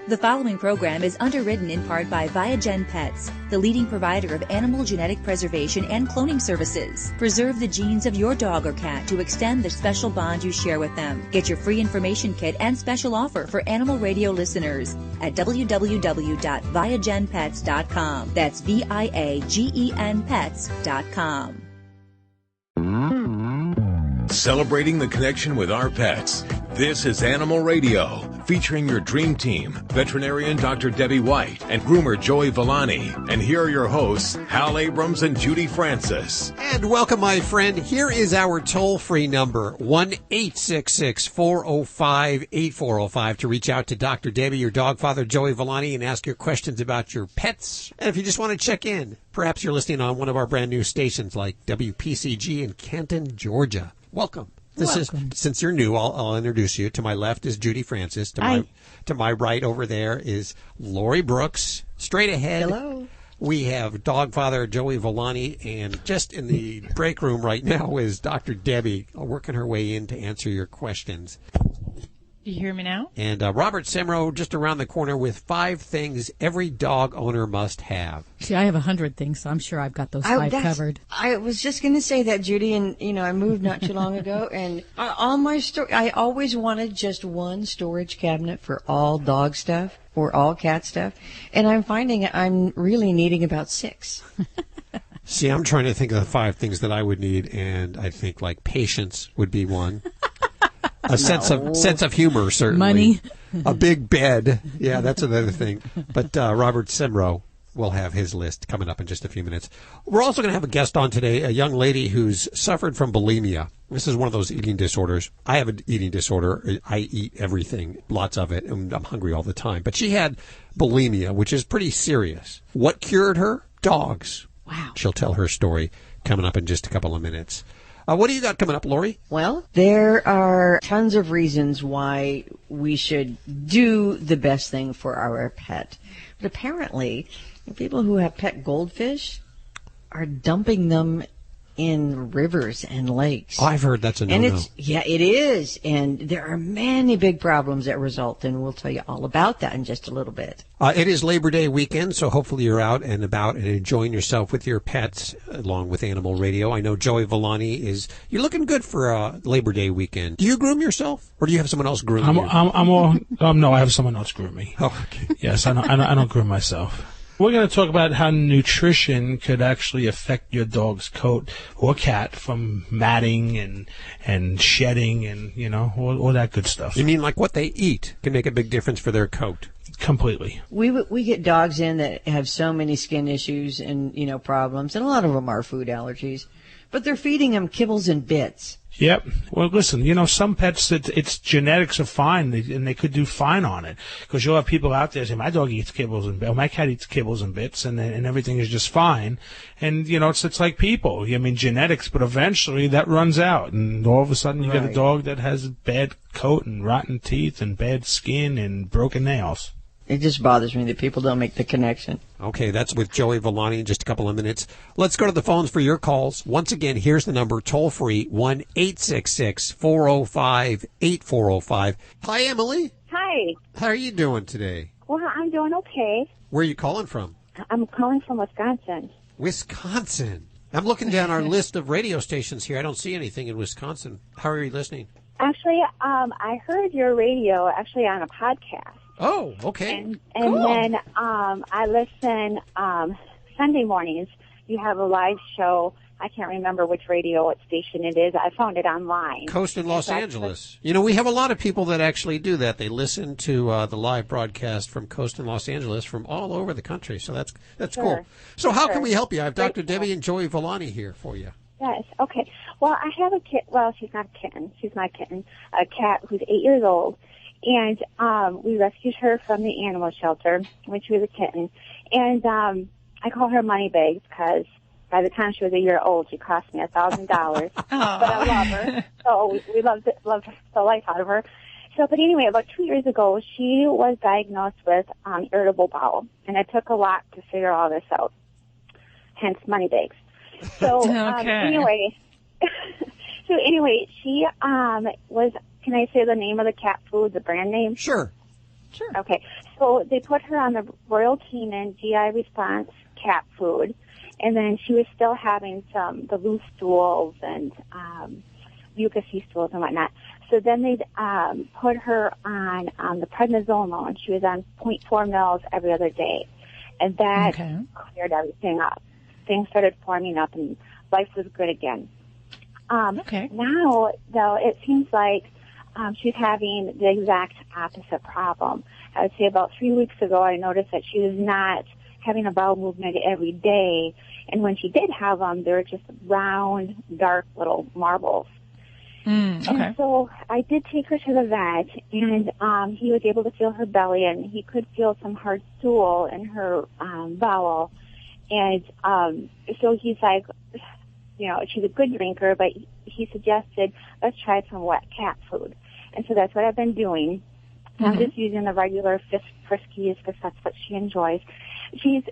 The following program is underwritten in part by Violating Pets, the leading provider of animal genetic preservation and cloning services. Preserve the genes of your dog or cat to extend the special bond you share with them. Get your free information kit and special offer for Animal Radio listeners at www.viagenpets.com. That's VIAGEN Pets.com. Celebrating the connection with our pets. This is Animal Radio, featuring your dream team, veterinarian Dr. Debbie White and groomer Joey Villani. And here are your hosts, Hal Abrams and Judy Francis. And welcome, my friend. Here is our toll-free number, 1-866-405-8405, to reach out to Dr. Debbie, your dog father, Joey Villani, and ask your questions about your pets. And if you just want to check in, perhaps you're listening on one of our brand new stations like WPCG in Canton, Georgia. Welcome. Since you're new, I'll introduce you. To my left is Judy Francis. To my right over there is Lori Brooks. Straight ahead, hello. We have dog father Joey Villani, and just in the break room right now is Dr. Debbie, working her way in to answer your questions. Do you hear me now? And Robert Semro just around the corner with 5 things every dog owner must have. See, I have 100 things, so I'm sure I've got those 5 covered. I was just going to say that, Judy, and, I moved not too long ago, and all my I always wanted just one storage cabinet for all dog stuff or all cat stuff, and I'm finding I'm really needing about 6. See, I'm trying to think of the 5 things that I would need, and I think, like, patience would be one. A sense of humor, certainly. Money. A big bed. Yeah, that's another thing. But Robert Semro will have his list coming up in just a few minutes. We're also going to have a guest on today, a young lady who's suffered from bulimia. This is one of those eating disorders. I have an eating disorder. I eat everything, lots of it, and I'm hungry all the time. But she had bulimia, which is pretty serious. What cured her? Dogs. Wow. She'll tell her story coming up in just a couple of minutes. What do you got coming up, Lori? Well, there are tons of reasons why we should do the best thing for our pet. But apparently, people who have pet goldfish are dumping them in rivers and lakes. Oh, I've heard that's a no-no. Yeah, it is. And there are many big problems that result, and we'll tell you all about that in just a little bit. It is Labor Day weekend, so hopefully you're out and about and enjoying yourself with your pets along with Animal Radio. I know Joey Villani you're looking good for Labor Day weekend. Do you groom yourself, or do you have someone else groom you? No, I have someone else groom me. Oh, okay. Yes, I don't groom myself. We're going to talk about how nutrition could actually affect your dog's coat or cat from matting and shedding and, all that good stuff. You mean like what they eat can make a big difference for their coat? Completely. We get dogs in that have so many skin issues and, problems, and a lot of them are food allergies, but they're feeding them kibbles and bits. Yep. Well, listen, some pets, it's genetics are fine, and they could do fine on it. Because you'll have people out there saying, my dog eats kibbles and bits, my cat eats kibbles and bits, and everything is just fine. And, it's like people. I mean, genetics, but eventually that runs out. And all of a sudden you get a dog that has a bad coat and rotten teeth and bad skin and broken nails. It just bothers me that people don't make the connection. Okay, that's with Joey Villani in just a couple of minutes. Let's go to the phones for your calls. Once again, here's the number, toll-free, 1-866-405-8405. Hi, Emily. Hi. How are you doing today? Well, I'm doing okay. Where are you calling from? I'm calling from Wisconsin. Wisconsin. I'm looking down our list of radio stations here. I don't see anything in Wisconsin. How are you listening? Actually, I heard your radio on a podcast. Oh, okay. And cool. Then I listen Sunday mornings. You have a live show. I can't remember which radio station it is. I found it online. Coast in Los Angeles. We have a lot of people that actually do that. They listen to the live broadcast from Coast in Los Angeles from all over the country. So that's sure. cool. So how can we help you? I have Dr. Debbie and Joey Villani here for you. Yes. Okay. Well, I have a kitten. Well, she's not a kitten. She's my kitten. A cat who's 8 years old. And we rescued her from the animal shelter when she was a kitten. And I call her Moneybags because by the time she was a year old, she cost me $1,000. But I love her. So we loved the life out of her. But anyway, about 2 years ago, she was diagnosed with irritable bowel. And it took a lot to figure all this out, hence Moneybags. So anyway, she was... Can I say the name of the cat food, the brand name? Sure. Sure. Okay. So they put her on the Royal Canin GI Response cat food, and then she was still having the loose stools and mucousy stools and whatnot. So then they put her on the prednisolone. She was on 0.4 mils every other day, and that cleared everything up. Things started forming up, and life was good again. Now, though, it seems like she's having the exact opposite problem. I would say about 3 weeks ago, I noticed that she was not having a bowel movement every day, and when she did have them, they were just round, dark little marbles. And so I did take her to the vet, and he was able to feel her belly, and he could feel some hard stool in her bowel. And so he's like, you know, she's a good drinker, but he suggested, let's try some wet cat food. And so that's what I've been doing. I'm just using the regular Friskies because that's what she enjoys. She's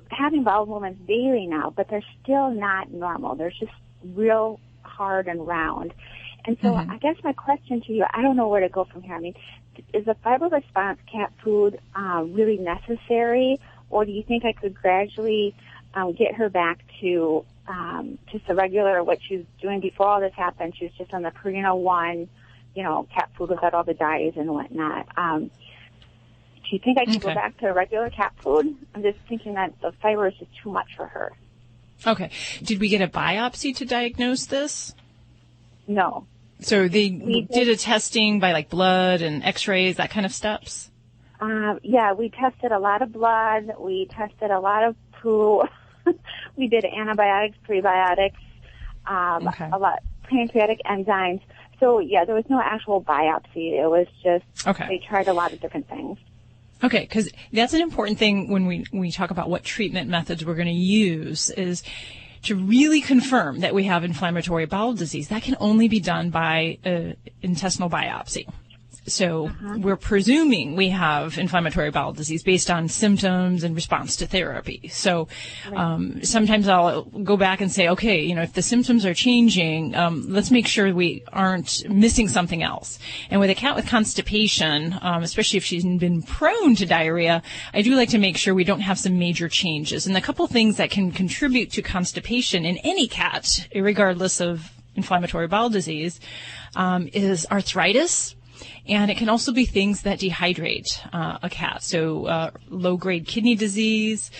having bowel movements daily now, but they're still not normal. They're just real hard and round. And so I guess my question to you, I don't know where to go from here. I mean, is the fiber response cat food really necessary, or do you think I could gradually get her back to just the regular, what she was doing before all this happened? She was just on the Purina One, you know, cat food without all the dyes and whatnot. Do you think I could go back to regular cat food? I'm just thinking that the fiber is just too much for her. Okay. Did we get a biopsy to diagnose this? No. So they did a testing by like blood and x-rays, that kind of steps? Yeah, we tested a lot of blood. We tested a lot of poo. We did antibiotics, prebiotics, a lot pancreatic enzymes. So, yeah, there was no actual biopsy. It was just they tried a lot of different things. Okay, because that's an important thing when we talk about what treatment methods we're going to use is to really confirm that we have inflammatory bowel disease. That can only be done by intestinal biopsy. So we're presuming we have inflammatory bowel disease based on symptoms and response to therapy. So sometimes I'll go back and say, okay, you know, if the symptoms are changing, let's make sure we aren't missing something else. And with a cat with constipation, especially if she's been prone to diarrhea, I do like to make sure we don't have some major changes. And a couple things that can contribute to constipation in any cat, regardless of inflammatory bowel disease, is arthritis. And it can also be things that dehydrate a cat. So low-grade kidney disease,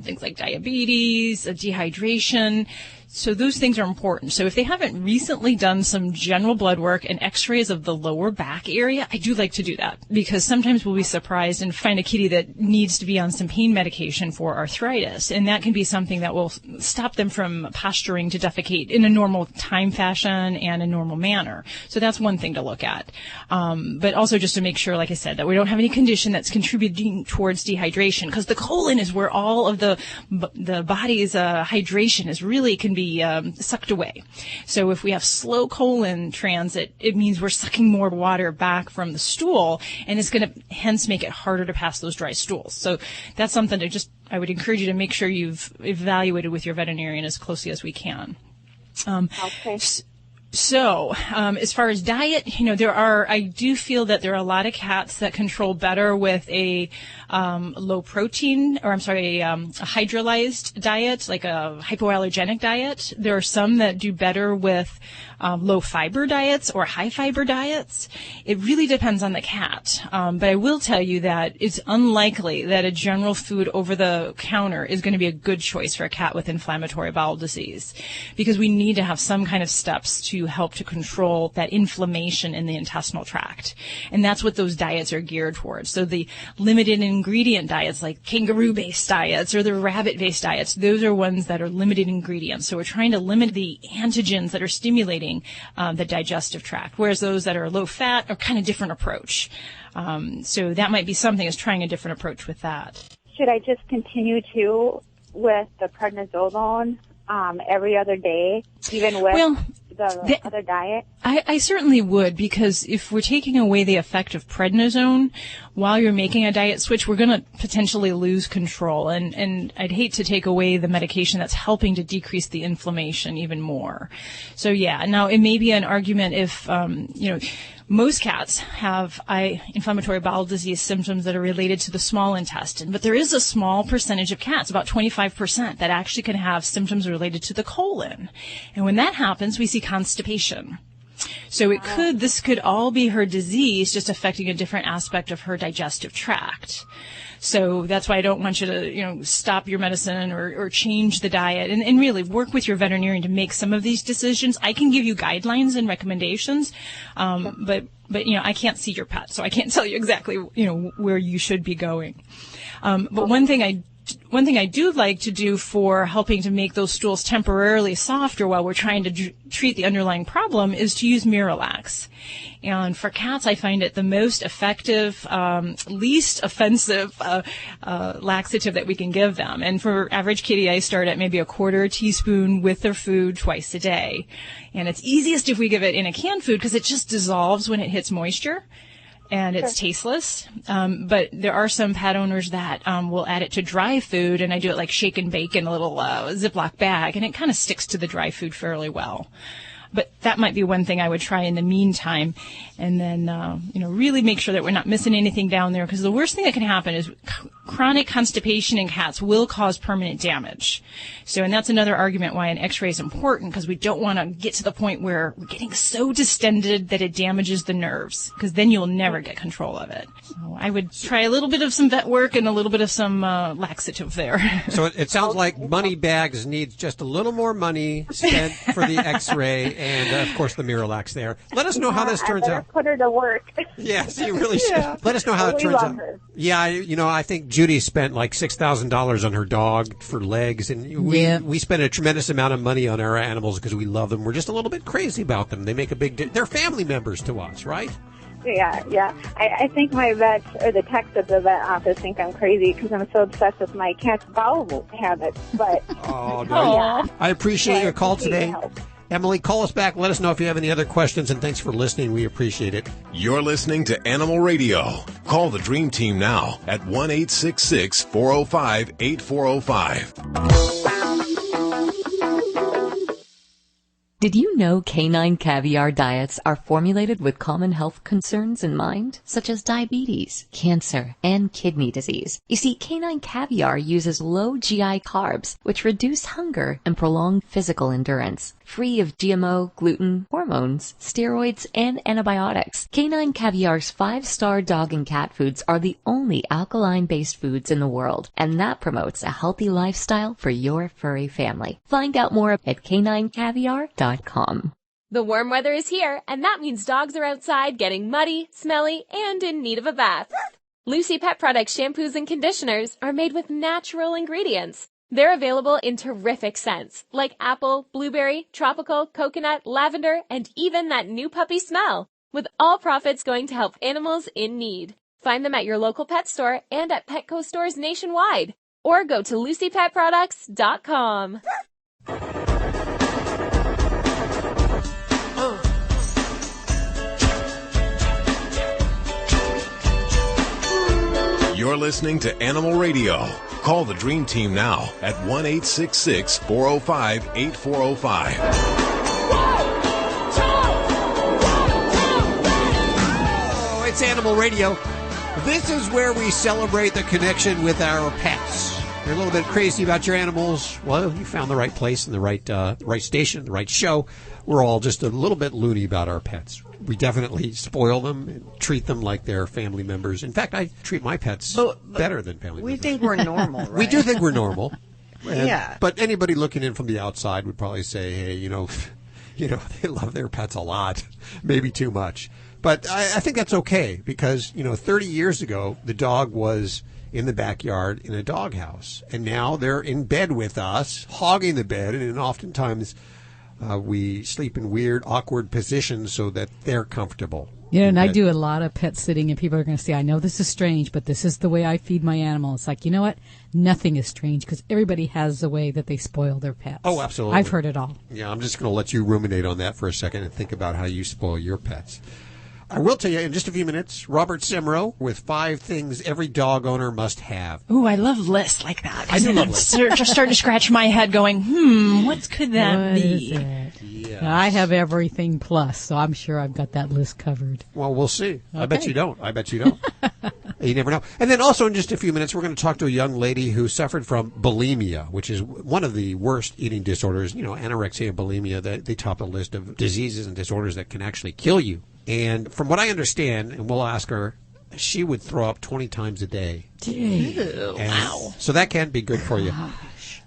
things like diabetes, dehydration. So those things are important. So if they haven't recently done some general blood work and x-rays of the lower back area, I do like to do that because sometimes we'll be surprised and find a kitty that needs to be on some pain medication for arthritis. And that can be something that will stop them from posturing to defecate in a normal time fashion and a normal manner. So that's one thing to look at. But also just to make sure, like I said, that we don't have any condition that's contributing towards dehydration because the colon is where all of the body's hydration is really can be sucked away. So if we have slow colon transit, it means we're sucking more water back from the stool, and it's going to hence make it harder to pass those dry stools. So that's something I would encourage you to make sure you've evaluated with your veterinarian as closely as we can. So, as far as diet, you know, I do feel that there are a lot of cats that control better with a low protein, a hydrolyzed diet, like a hypoallergenic diet. There are some that do better with low fiber diets or high fiber diets. It really depends on the cat. But I will tell you that it's unlikely that a general food over the counter is going to be a good choice for a cat with inflammatory bowel disease because we need to have some kind of steps to help to control that inflammation in the intestinal tract. And that's what those diets are geared towards. So the limited ingredient diets like kangaroo-based diets or the rabbit-based diets, those are ones that are limited ingredients. So we're trying to limit the antigens that are stimulating the digestive tract, whereas those that are low-fat are kind of different approach. So that might be something is trying a different approach with that. Should I just continue with the prednisolone every other day, even with the other diet? I certainly would, because if we're taking away the effect of prednisone while you're making a diet switch, we're going to potentially lose control. And I'd hate to take away the medication that's helping to decrease the inflammation even more. So yeah, now it may be an argument if, Most cats have inflammatory bowel disease symptoms that are related to the small intestine, but there is a small percentage of cats, about 25%, that actually can have symptoms related to the colon. And when that happens, we see constipation. So this could all be her disease, just affecting a different aspect of her digestive tract. So that's why I don't want you to, stop your medicine or change the diet, and really work with your veterinarian to make some of these decisions. I can give you guidelines and recommendations, but I can't see your pet, so I can't tell you exactly, where you should be going. But one thing I do like to do for helping to make those stools temporarily softer while we're trying to treat the underlying problem is to use Miralax. And for cats, I find it the most effective, least offensive laxative that we can give them. And for average kitty, I start at maybe a quarter teaspoon with their food twice a day. And it's easiest if we give it in a canned food because it just dissolves when it hits moisture. And it's tasteless. But there are some pet owners that will add it to dry food, and I do it like shake and bake in a little Ziploc bag, and it kind of sticks to the dry food fairly well. But that might be one thing I would try in the meantime. And then, really make sure that we're not missing anything down there, because the worst thing that can happen is chronic constipation in cats will cause permanent damage. So, and that's another argument why an x-ray is important, because we don't want to get to the point where we're getting so distended that it damages the nerves, because then you'll never get control of it. So I would try a little bit of some vet work and a little bit of some laxative there. So it sounds like Money Bags needs just a little more money spent for the x-ray and, of course, the Miralax there. Let us know how this turns out. Put her to work. Yes, you really should. Yeah. Let us know how it turns out. Her. Yeah, I think Judy spent like $6,000 on her dog for legs, and we spend a tremendous amount of money on our animals because we love them. We're just a little bit crazy about them. They make a big they're family members to us, right? Yeah. I think my vet, or the techs at the vet office, think I'm crazy because I'm so obsessed with my cat's bowel habits. But oh, no. Yeah. I appreciate your call today. Emily, call us back. Let us know if you have any other questions, and thanks for listening. We appreciate it. You're listening to Animal Radio. Call the Dream Team now at 1-866-405-8405. Did you know canine caviar diets are formulated with common health concerns in mind, such as diabetes, cancer, and kidney disease? You see, canine caviar uses low GI carbs, which reduce hunger and prolong physical endurance. Free of GMO, gluten, hormones, steroids, and antibiotics. Canine Caviar's 5-star dog and cat foods are the only alkaline-based foods in the world, and that promotes a healthy lifestyle for your furry family. Find out more at caninecaviar.com. The warm weather is here, and that means dogs are outside getting muddy, smelly, and in need of a bath. Lucy Pet Products shampoos and conditioners are made with natural ingredients. They're available in terrific scents, like apple, blueberry, tropical, coconut, lavender, and even that new puppy smell, with all profits going to help animals in need. Find them at your local pet store and at Petco stores nationwide, or go to LucyPetProducts.com. You're listening to Animal Radio. Call the Dream Team now at 1-866-405-8405. Oh, it's Animal Radio. This is where we celebrate the connection with our pets. You're a little bit crazy about your animals. Well, you found the right place and the right station, the right show. We're all just a little bit loony about our pets. We definitely spoil them and treat them like they're family members. In fact, I treat my pets better than family members. We think we're normal, right? We do think we're normal. Yeah. But anybody looking in from the outside would probably say, hey, they love their pets a lot, maybe too much. But I think that's okay because, 30 years ago, the dog was in the backyard in a doghouse. And now they're in bed with us, hogging the bed, and oftentimes we sleep in weird, awkward positions so that they're comfortable. And I do a lot of pet sitting, and people are going to say, I know this is strange, but this is the way I feed my animal. It's like, you know what? Nothing is strange because everybody has the way that they spoil their pets. Oh, absolutely. I've heard it all. Yeah, I'm just going to let you ruminate on that for a second and think about how you spoil your pets. I will tell you in just a few minutes, Robert Semro with 5 things every dog owner must have. Ooh, I love lists like that. I do love lists. Just starting to scratch my head going, what could that be? Yeah. Yes. I have everything plus, so I'm sure I've got that list covered. Well, we'll see. Okay. I bet you don't. You never know. And then also in just a few minutes, we're going to talk to a young lady who suffered from bulimia, which is one of the worst eating disorders. Anorexia, bulimia, they top the list of diseases and disorders that can actually kill you. And from what I understand, and we'll ask her, she would throw up 20 times a day. Wow. So that can be good for you.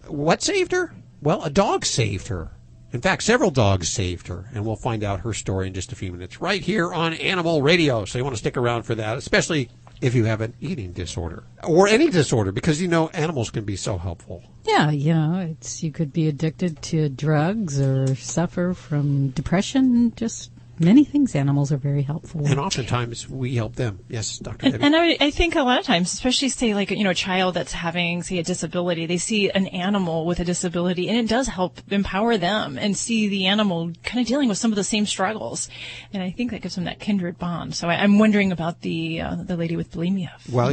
What saved her? Well, a dog saved her. In fact, several dogs saved her, and we'll find out her story in just a few minutes right here on Animal Radio. So you want to stick around for that, especially if you have an eating disorder or any disorder, because animals can be so helpful. Yeah, you could be addicted to drugs or suffer from depression, just many things. Animals are very helpful. And oftentimes we help them. Yes, Dr. Debbie. And I think a lot of times, especially say like, a child that's having, say, a disability, they see an animal with a disability and it does help empower them and see the animal kind of dealing with some of the same struggles. And I think that gives them that kindred bond. So I'm wondering about the lady with bulimia. Well,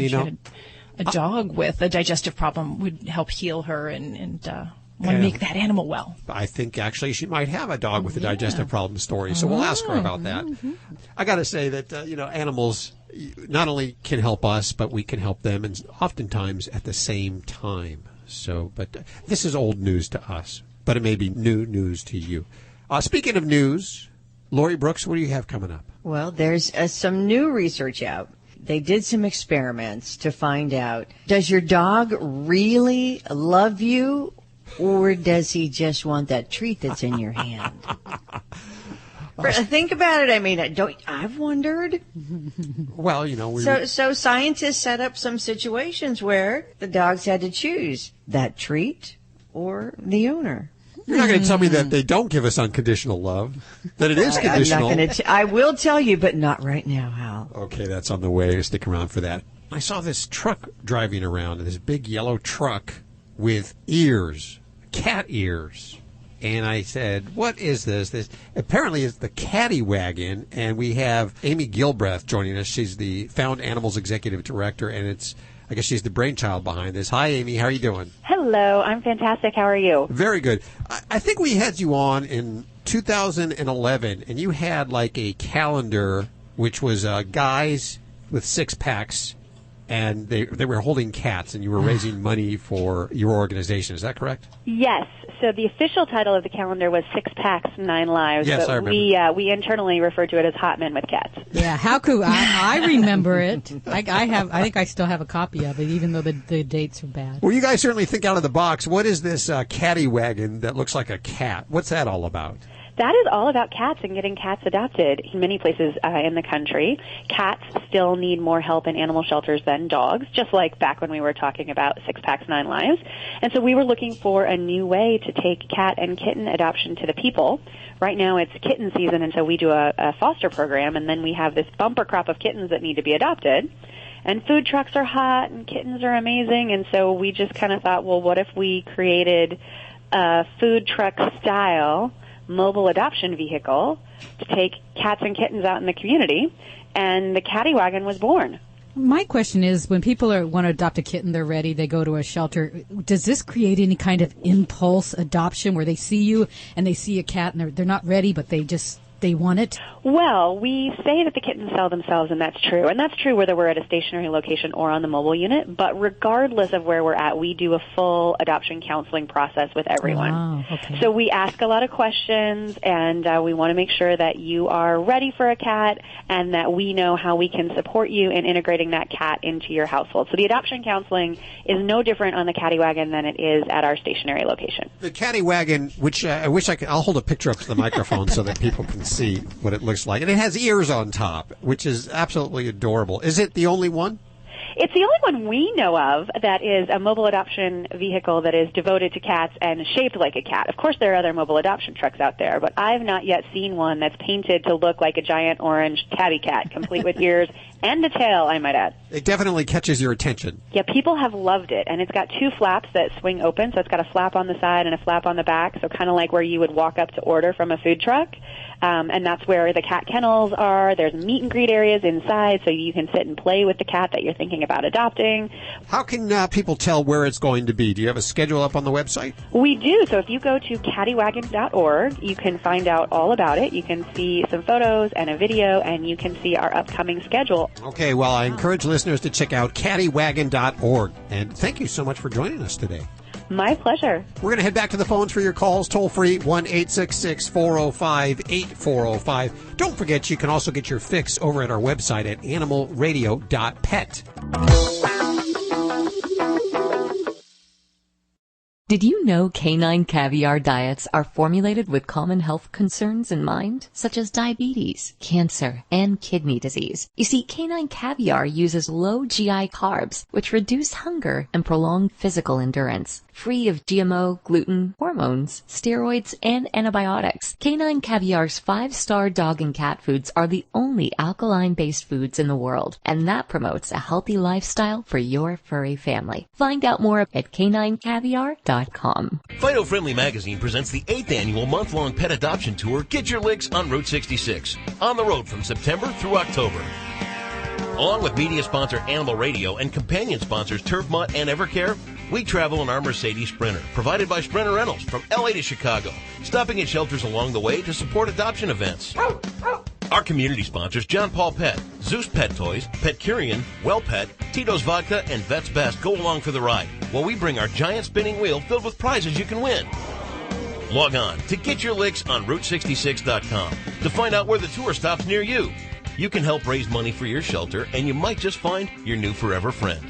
A dog with a digestive problem would help heal her and want to make that animal well. I think actually she might have a dog with a digestive problem story, so we'll ask her about that. I got to say that animals not only can help us, but we can help them, and oftentimes at the same time. So, but this is old news to us, but it may be new news to you. Speaking of news, Lori Brooks, what do you have coming up? Well, there's some new research out. They did some experiments to find out, does your dog really love you? Or does he just want that treat that's in your hand? Think about it. I've wondered. Well, So scientists set up some situations where the dogs had to choose that treat or the owner. You're not going to tell me that they don't give us unconditional love, that it is conditional. I will tell you, but not right now, Hal. Okay, that's on the way. Stick around for that. I saw this truck driving around, this big yellow truck with ears, cat ears. And I said, what is this? This apparently is the Caddy Wagon, and we have Amy Gilbreth joining us. She's the Found Animals Executive Director, and I guess she's the brainchild behind this. Hi, Amy. How are you doing? Hello. I'm fantastic. How are you? Very good. I think we had you on in 2011, and you had like a calendar, which was guys with six-packs, and they were holding cats, and you were raising money for your organization. Is that correct? Yes. So the official title of the calendar was 6 Packs, 9 Lives. Yes, but I remember. we internally refer to it as Hot Men with Cats. Yeah, how cool. I remember it. I think I still have a copy of it, even though the dates are bad. Well, you guys certainly think out of the box. What is this Caddy Wagon that looks like a cat? What's that all about? That is all about cats and getting cats adopted in many places in the country. Cats still need more help in animal shelters than dogs, just like back when we were talking about 6 Packs, 9 Lives. And so we were looking for a new way to take cat and kitten adoption to the people. Right now it's kitten season, and so we do a foster program, and then we have this bumper crop of kittens that need to be adopted. And food trucks are hot, and kittens are amazing, and so we just kind of thought, well, what if we created a food truck style mobile adoption vehicle to take cats and kittens out in the community, and the Caddy Wagon was born. My question is, when people want to adopt a kitten, they're ready, they go to a shelter, does this create any kind of impulse adoption where they see you and they see a cat and they're not ready, but they want it? Well, we say that the kittens sell themselves, and that's true. And that's true whether we're at a stationary location or on the mobile unit. But regardless of where we're at, we do a full adoption counseling process with everyone. Oh, okay. So we ask a lot of questions, and we want to make sure that you are ready for a cat and that we know how we can support you in integrating that cat into your household. So the adoption counseling is no different on the Caddy Wagon than it is at our stationary location. The Caddy Wagon, which I'll hold a picture up to the microphone so that people can see what it looks like. And it has ears on top, which is absolutely adorable. Is it the only one? It's the only one we know of that is a mobile adoption vehicle that is devoted to cats and shaped like a cat. Of course, there are other mobile adoption trucks out there, but I've not yet seen one that's painted to look like a giant orange tabby cat, complete with ears and a tail, I might add. It definitely catches your attention. Yeah, people have loved it, and it's got 2 flaps that swing open, so it's got a flap on the side and a flap on the back, so kind of like where you would walk up to order from a food truck, and that's where the cat kennels are. There's meet and greet areas inside, so you can sit and play with the cat that you're thinking about adopting. How can people tell where it's going to be? Do you have a schedule up on the website? We do, so if you go to cattywagon.org, you can find out all about it. You can see some photos and a video, and you can see our upcoming schedule. Okay, well, I encourage listeners to check out cattywagon.org. And thank you so much for joining us today. My pleasure. We're going to head back to the phones for your calls, toll free, 1-866-405-8405. Don't forget, you can also get your fix over at our website at animalradio.pet. Did you know canine caviar diets are formulated with common health concerns in mind, such as diabetes, cancer, and kidney disease? You see, canine caviar uses low GI carbs, which reduce hunger and prolong physical endurance. Free of GMO, gluten, hormones, steroids, and antibiotics, canine caviar's 5-star dog and cat foods are the only alkaline-based foods in the world, and that promotes a healthy lifestyle for your furry family. Find out more at caninecaviar.com. Fido Friendly Magazine presents the 8th annual month-long pet adoption tour, Get Your Licks on Route 66. On the road from September through October. Along with media sponsor Animal Radio and companion sponsors Turf Mutt and Evercare, we travel in our Mercedes Sprinter, provided by Sprinter Rentals from LA to Chicago, stopping at shelters along the way to support adoption events. Our community sponsors John Paul Pet, Zeus Pet Toys, Pet Curian, Well Pet, Tito's Vodka, and Vet's Best go along for the ride, while we bring our giant spinning wheel filled with prizes you can win. Log on to Get Your Licks on Route66.com to find out where the tour stops near you. You can help raise money for your shelter, and you might just find your new forever friend.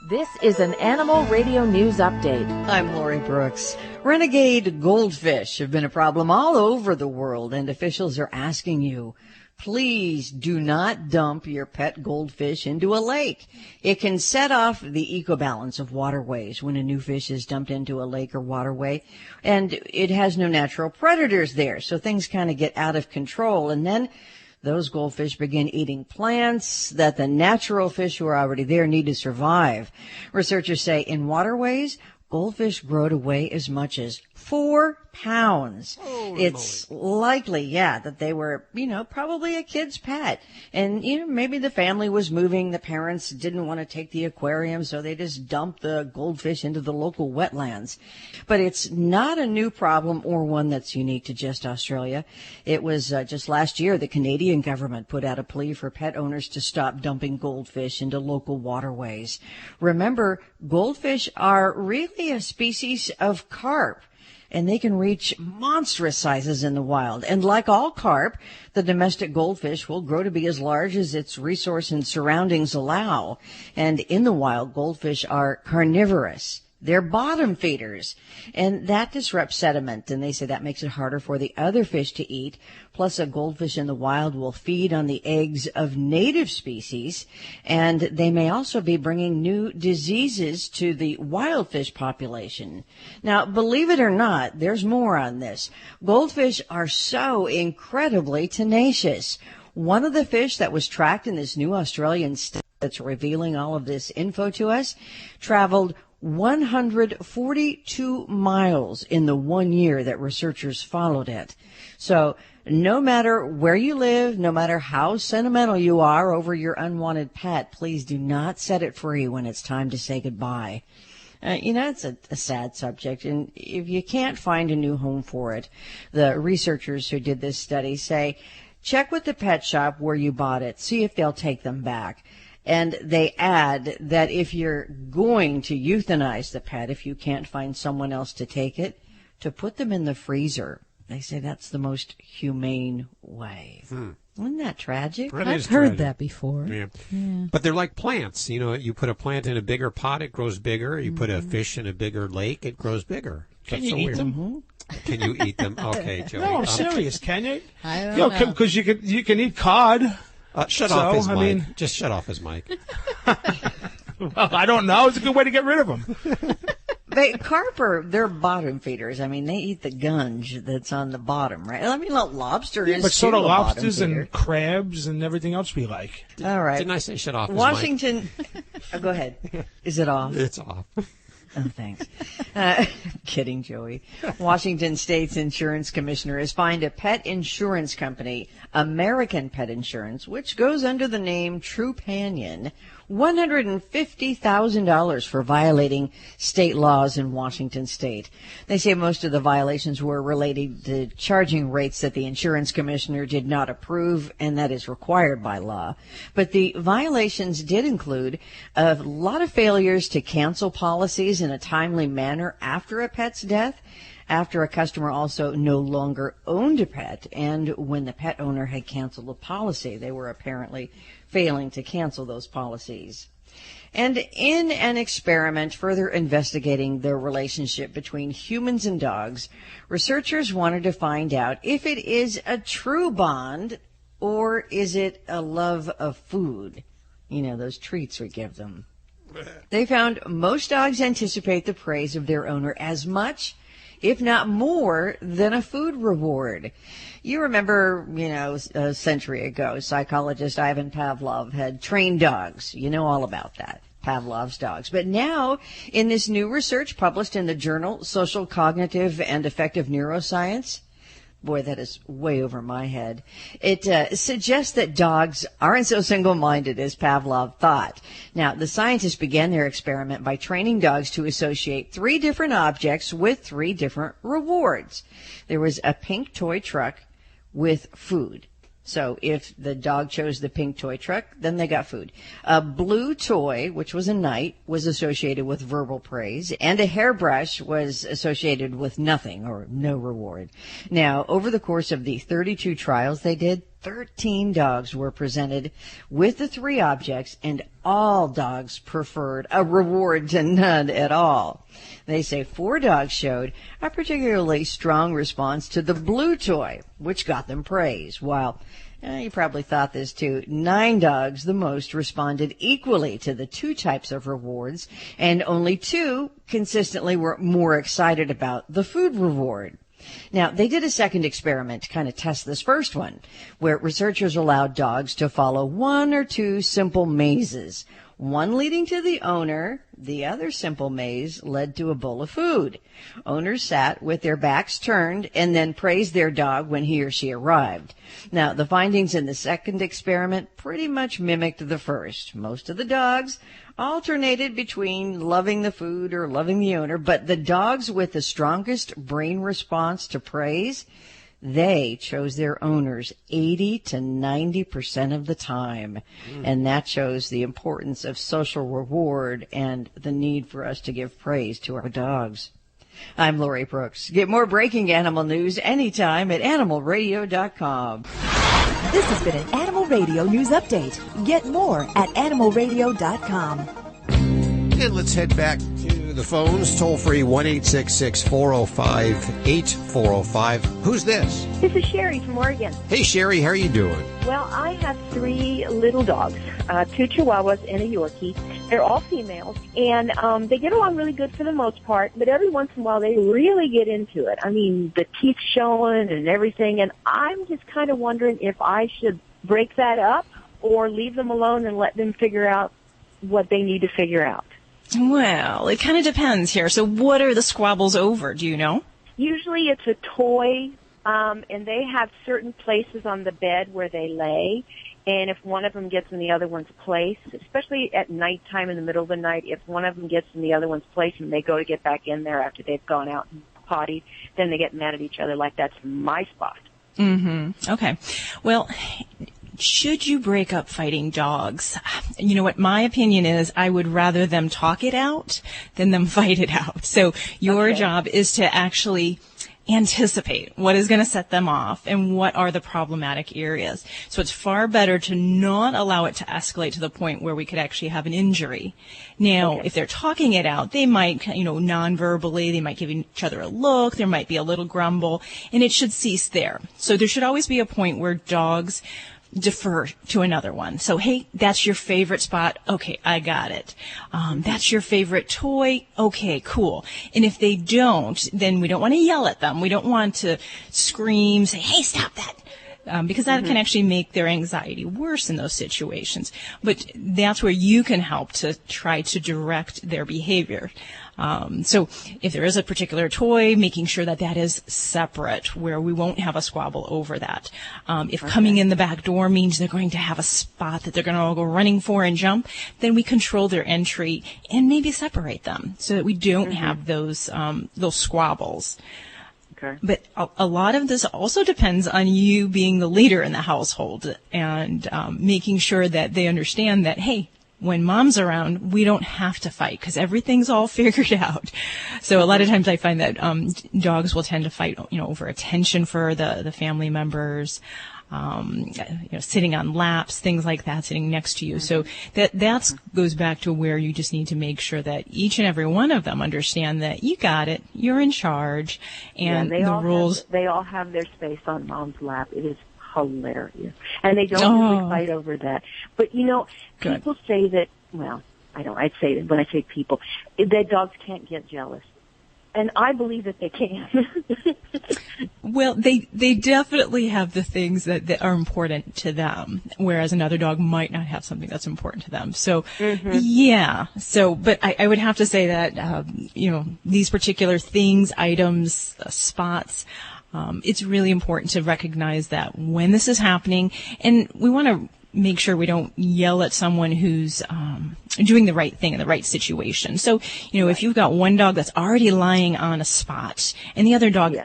This is an Animal Radio News Update. I'm Lori Brooks. Renegade goldfish have been a problem all over the world, and officials are asking you, please do not dump your pet goldfish into a lake. It can set off the ecobalance of waterways when a new fish is dumped into a lake or waterway, and it has no natural predators there, so things kind of get out of control, and then those goldfish begin eating plants that the natural fish who are already there need to survive. Researchers say in waterways, goldfish grow to weigh as much as 4 pounds. It's likely, that they were, probably a kid's pet. And, maybe the family was moving. The parents didn't want to take the aquarium, so they just dumped the goldfish into the local wetlands. But it's not a new problem or one that's unique to just Australia. It was just last year the Canadian government put out a plea for pet owners to stop dumping goldfish into local waterways. Remember, goldfish are really a species of carp, and they can reach monstrous sizes in the wild. And like all carp, the domestic goldfish will grow to be as large as its resource and surroundings allow. And in the wild, goldfish are carnivorous. They're bottom feeders, and that disrupts sediment, and they say that makes it harder for the other fish to eat. Plus, a goldfish in the wild will feed on the eggs of native species, and they may also be bringing new diseases to the wild fish population. Now, believe it or not, there's more on this. Goldfish are so incredibly tenacious. One of the fish that was tracked in this new Australian study that's revealing all of this info to us traveled 142 miles in the 1 year that researchers followed it. So no matter where you live, no matter how sentimental you are over your unwanted pet, please do not set it free when it's time to say goodbye. It's a sad subject, and if you can't find a new home for it, the researchers who did this study say, check with the pet shop where you bought it, see if they'll take them back. And they add that if you're going to euthanize the pet, if you can't find someone else to take it, to put them in the freezer. They say that's the most humane way. Isn't that tragic? I've heard that before. Yeah. But they're like plants. You put a plant in a bigger pot, it grows bigger. You put a fish in a bigger lake, it grows bigger. Can you eat them? Can you eat them? Okay, Joey. No, I'm serious. Can you? I don't know. Because you can eat cod. Shut off his mic. Just shut off his mic. Well, I don't know. It's a good way to get rid of them. Carp they're bottom feeders. I mean, they eat the gunge that's on the bottom, right? I mean, lobster is but so do too a lobsters bottom feeder. and crabs and everything else we like. All right. Didn't I say shut off his Washington. Oh, go ahead. Is it off? It's off. Oh, thanks. Kidding, Joey. Washington State's insurance commissioner has fined a pet insurance company, American Pet Insurance, which goes under the name Trupanion, $150,000 for violating state laws in Washington State. They say most of the violations were related to charging rates that the insurance commissioner did not approve, and that is required by law. But the violations did include a lot of failures to cancel policies in a timely manner after a pet's death, after a customer also no longer owned a pet, and when the pet owner had canceled the policy. They were apparently failing to cancel those policies. And in an experiment further investigating the relationship between humans and dogs, researchers wanted to find out if it is a true bond or is it a love of food. You know, those treats we give them. They found most dogs anticipate the praise of their owner as much, if not more, than a food reward. You remember, a century ago, psychologist Ivan Pavlov had trained dogs. You know all about that, Pavlov's dogs. But now, in this new research published in the journal Social Cognitive and Affective Neuroscience, boy, that is way over my head. It suggests that dogs aren't so single-minded as Pavlov thought. Now, the scientists began their experiment by training dogs to associate 3 different objects with 3 different rewards. There was a pink toy truck with food. So if the dog chose the pink toy truck, then they got food. A blue toy, which was a knight, was associated with verbal praise, and a hairbrush was associated with nothing or no reward. Now, over the course of the 32 trials they did, 13 dogs were presented with the 3 objects, and all dogs preferred a reward to none at all. They say 4 dogs showed a particularly strong response to the blue toy, which got them praise, while you probably thought this too. 9 dogs, the most, responded equally to the 2 types of rewards, and only 2 consistently were more excited about the food reward. Now, they did a second experiment to kind of test this first one, where researchers allowed dogs to follow 1 or 2 simple mazes, one leading to the owner. The other simple maze led to a bowl of food. Owners sat with their backs turned and then praised their dog when he or she arrived. Now, the findings in the second experiment pretty much mimicked the first. Most of the dogs alternated between loving the food or loving the owner, but the dogs with the strongest brain response to praise, they chose their owners 80 to 90% of the time. And that shows the importance of social reward and the need for us to give praise to our dogs. I'm Lori Brooks. Get more breaking animal news anytime at animalradio.com. This has been an Animal Radio News Update. Get more at animalradio.com. And let's head back to the phones. Toll free 1-866-405-8405. Who's this? This is Sherry from Oregon. Hey, Sherry, how are you doing? Well, I have 3 little dogs, 2 Chihuahuas and a Yorkie. They're all females, and they get along really good for the most part, but every once in a while they really get into it. I mean, the teeth showing and everything, and I'm just kind of wondering if I should break that up or leave them alone and let them figure out what they need to figure out. Well, it kind of depends here. So what are the squabbles over? Do you know? Usually it's a toy, and they have certain places on the bed where they lay. And if one of them gets in the other one's place, especially at nighttime in the middle of the night, if one of them gets in the other one's place and they go to get back in there after they've gone out and potty, then they get mad at each other like that's my spot. Mm-hmm. Okay. Well, should you break up fighting dogs? You know what my opinion is, I would rather them talk it out than them fight it out. So your job is to actually anticipate what is going to set them off and what are the problematic areas. So it's far better to not allow it to escalate to the point where we could actually have an injury. Now, if they're talking it out, they might, non-verbally, they might give each other a look, there might be a little grumble, and it should cease there. So there should always be a point where dogs defer to another one. So, hey, that's your favorite spot. Okay, I got it. That's your favorite toy. Okay, cool. And if they don't, then we don't want to yell at them. We don't want to scream, say, hey, stop that. Because that can actually make their anxiety worse in those situations. But that's where you can help to try to direct their behavior. So if there is a particular toy, making sure that that is separate, where we won't have a squabble over that. If coming in the back door means they're going to have a spot that they're going to all go running for and jump, then we control their entry and maybe separate them so that we don't have those squabbles. But a lot of this also depends on you being the leader in the household and making sure that they understand that, hey, when mom's around, we don't have to fight because everything's all figured out. So a lot of times I find that dogs will tend to fight, over attention for the family members. Sitting on laps, things like that, sitting next to you. So that goes back to where you just need to make sure that each and every one of them understand that you got it, you're in charge, and the rules. They all have their space on mom's lap. It is hilarious. And they don't really fight over that. But, people say that, I'd say that when I say people, that dogs can't get jealous. And I believe that they can. Well, they definitely have the things that are important to them, whereas another dog might not have something that's important to them. So, yeah. So, but I would have to say that, these particular things, items, spots, it's really important to recognize that when this is happening, and we want to make sure we don't yell at someone who's doing the right thing in the right situation. So, if you've got one dog that's already lying on a spot and the other dog,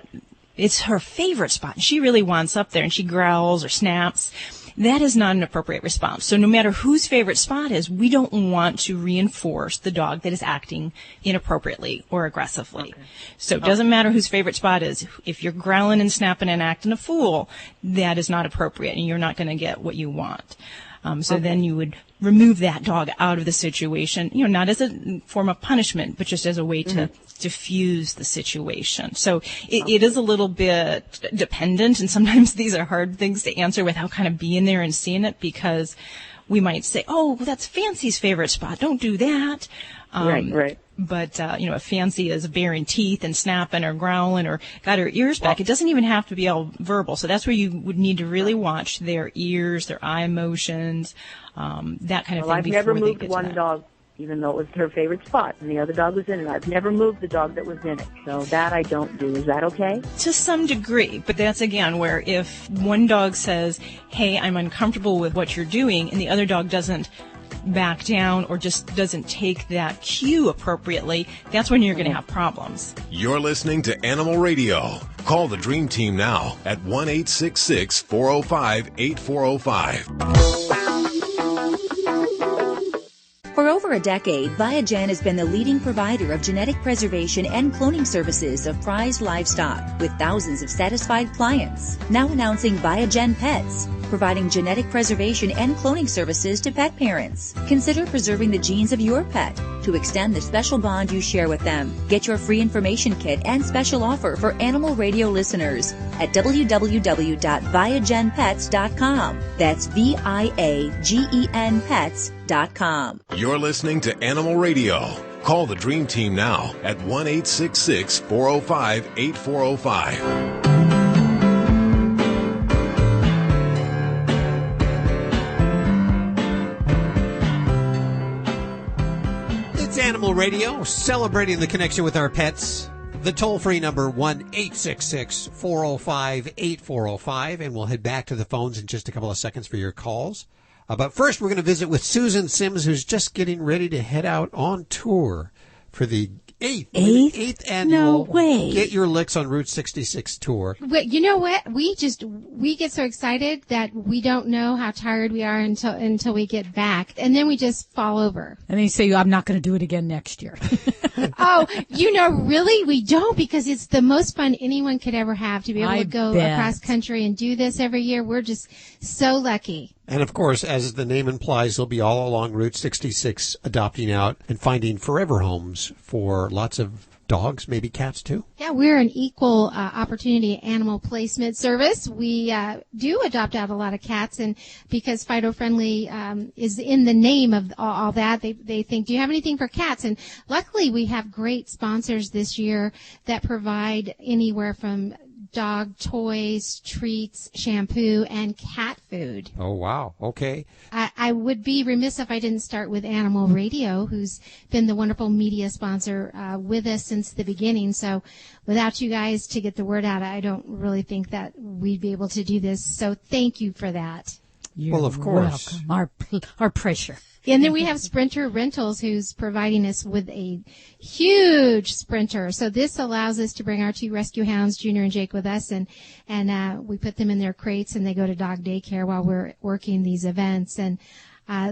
it's her favorite spot and she really wants up there and she growls or snaps, that is not an appropriate response. So no matter whose favorite spot is, we don't want to reinforce the dog that is acting inappropriately or aggressively. So it doesn't matter whose favorite spot is. If you're growling and snapping and acting a fool, that is not appropriate and you're not going to get what you want. Then you would remove that dog out of the situation, not as a form of punishment, but just as a way to diffuse the situation. So it is a little bit dependent, and sometimes these are hard things to answer without kind of being there and seeing it, because we might say, oh, that's Fancy's favorite spot. Don't do that. Right. But, if Fancy is baring teeth and snapping or growling or got her ears back, it doesn't even have to be all verbal. So that's where you would need to really watch their ears, their eye motions, that kind of thing. I've never moved one dog, even though it was her favorite spot, and the other dog was in it. I've never moved the dog that was in it. So that I don't do. Is that okay? To some degree, but that's again where if one dog says, hey, I'm uncomfortable with what you're doing, and the other dog doesn't back down or just doesn't take that cue appropriately, that's when you're going to have problems. You're listening to Animal Radio. Call the Dream Team now at 1-866-405-8405. For over a decade, Viagen has been the leading provider of genetic preservation and cloning services of prized livestock, with thousands of satisfied clients. Now announcing Viagen Pets, providing genetic preservation and cloning services to pet parents. Consider preserving the genes of your pet to extend the special bond you share with them. Get your free information kit and special offer for Animal Radio listeners at www.viagenpets.com. That's VIAGEN Pets.com. You're listening to Animal Radio. Call the Dream Team now at 1-866-405-8405. Animal Radio, celebrating the connection with our pets. The toll-free number, 1-866-405-8405, and we'll head back to the phones in just a couple of seconds for your calls. But first, we're going to visit with Susan Sims, who's just getting ready to head out on tour for the eighth annual Get Your Licks on Route 66 tour. But you know what? We get so excited that we don't know how tired we are until we get back, and then we just fall over. And then you say, I'm not going to do it again next year. Oh, really? We don't, because it's the most fun anyone could ever have to be able to go across country and do this every year. We're just so lucky. And, of course, as the name implies, they'll be all along Route 66 adopting out and finding forever homes for lots of dogs, maybe cats too? Yeah, we're an equal opportunity animal placement service. We do adopt out a lot of cats, and because Fido Friendly is in the name of all that, they think, do you have anything for cats? And luckily, we have great sponsors this year that provide anywhere from dog toys, treats, shampoo, and cat food. Oh, wow. Okay. I would be remiss if I didn't start with Animal Radio, who's been the wonderful media sponsor with us since the beginning. So without you guys to get the word out, I don't really think that we'd be able to do this. So thank you for that. You're of course. welcome. Our pressure. And then we have Sprinter Rentals, who's providing us with a huge Sprinter. So this allows us to bring our 2 rescue hounds, Junior and Jake, with us, and we put them in their crates, and they go to dog daycare while we're working these events. And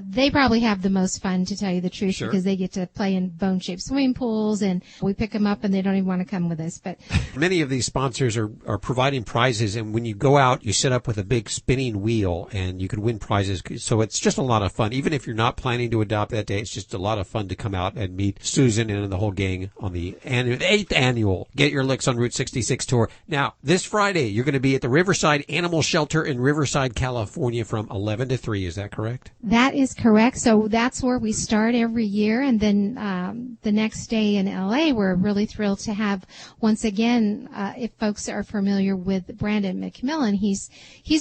they probably have the most fun, to tell you the truth, Sure. because they get to play in bone-shaped swimming pools, and we pick them up, and they don't even want to come with us. But Many of these sponsors are providing prizes, and when you go out, you set up with a big spinning wheel, and you can win prizes. So it's just a lot of fun. Even if you're not planning to adopt that day, it's just a lot of fun to come out and meet Susan and the whole gang on the 8th annual Get Your Licks on Route 66 tour. Now, this Friday, you're going to be at the Riverside Animal Shelter in Riverside, California from 11 to 3. Is that correct? that is correct. So that's where we start every year. And then the next day in L.A., we're really thrilled to have, once again, if folks are familiar with Brandon McMillan, he's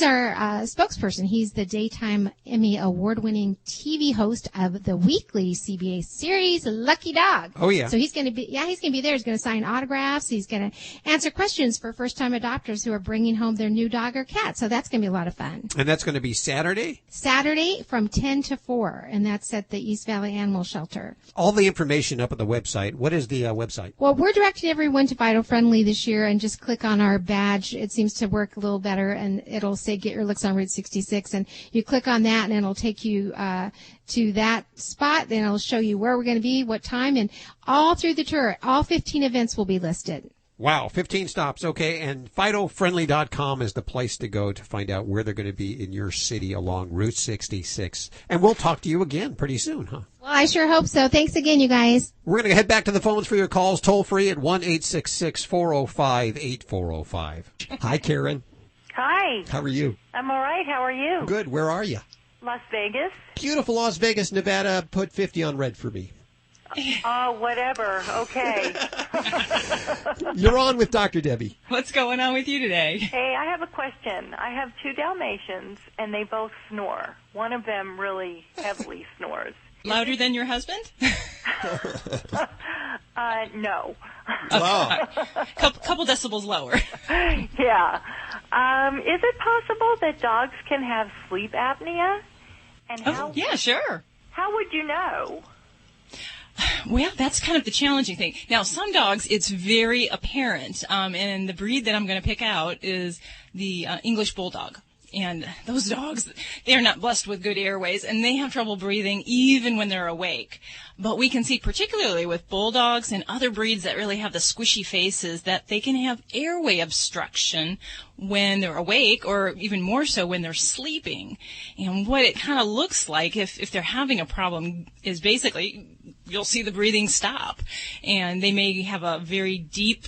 our spokesperson. He's the daytime Emmy award-winning TV host of the weekly CBS series Lucky Dog. Oh, yeah. So he's going to be there. He's going to sign autographs. He's going to answer questions for first-time adopters who are bringing home their new dog or cat. So that's going to be a lot of fun. And that's going to be Saturday? Saturday from 10 to 4, and that's at the East Valley Animal Shelter. All the information up at the website. What is the website? Well, we're directing everyone to Vital Friendly this year, and just click on our badge. It seems to work a little better, and it'll say Get Your Licks on Route 66, and you click on that, and it'll take you to that spot. Then it'll show you where we're going to be, what time, and all through the tour, all 15 events will be listed. Wow, 15 stops. Okay, and FidoFriendly.com is the place to go to find out where they're going to be in your city along Route 66. And we'll talk to you again pretty soon, huh? Well, I sure hope so. Thanks again, you guys. We're going to head back to the phones for your calls, toll free at 1-866-405-8405. Hi, Karen. Hi. How are you? I'm all right. How are you? Good. Where are you? Las Vegas. Beautiful Las Vegas, Nevada. Put 50 on red for me. Oh, whatever. Okay. You're on with Dr. Debbie. What's going on with you today? Hey, I have a question. I have 2 Dalmatians, and they both snore. One of them really heavily snores. Louder than your husband? No. Oh. Couple decibels lower. Yeah. Is it possible that dogs can have sleep apnea? And how? Yeah, sure. How would you know? Well, that's kind of the challenging thing. Now, some dogs, it's very apparent, and the breed that I'm going to pick out is the English Bulldog. And those dogs, they're not blessed with good airways, and they have trouble breathing even when they're awake. But we can see, particularly with bulldogs and other breeds that really have the squishy faces, that they can have airway obstruction when they're awake, or even more so when they're sleeping. And what it kind of looks like, if they're having a problem, is basically you'll see the breathing stop. And they may have a very deep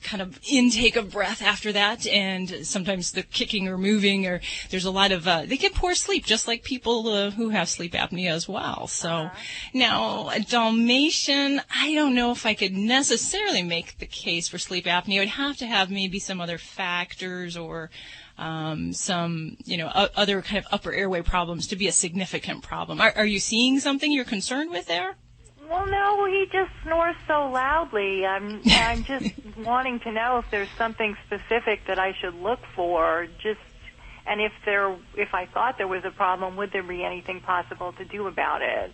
kind of intake of breath after that, and sometimes the kicking or moving, or there's a lot of they get poor sleep, just like people who have sleep apnea as well. So now a Dalmatian, I don't know if I could necessarily make the case for sleep apnea. It would have to have maybe some other factors, or some, other kind of upper airway problems to be a significant problem. Are you seeing something you're concerned with there? Well, no, he just snores so loudly. I'm just wanting to know if there's something specific that I should look for. And if I thought there was a problem, would there be anything possible to do about it?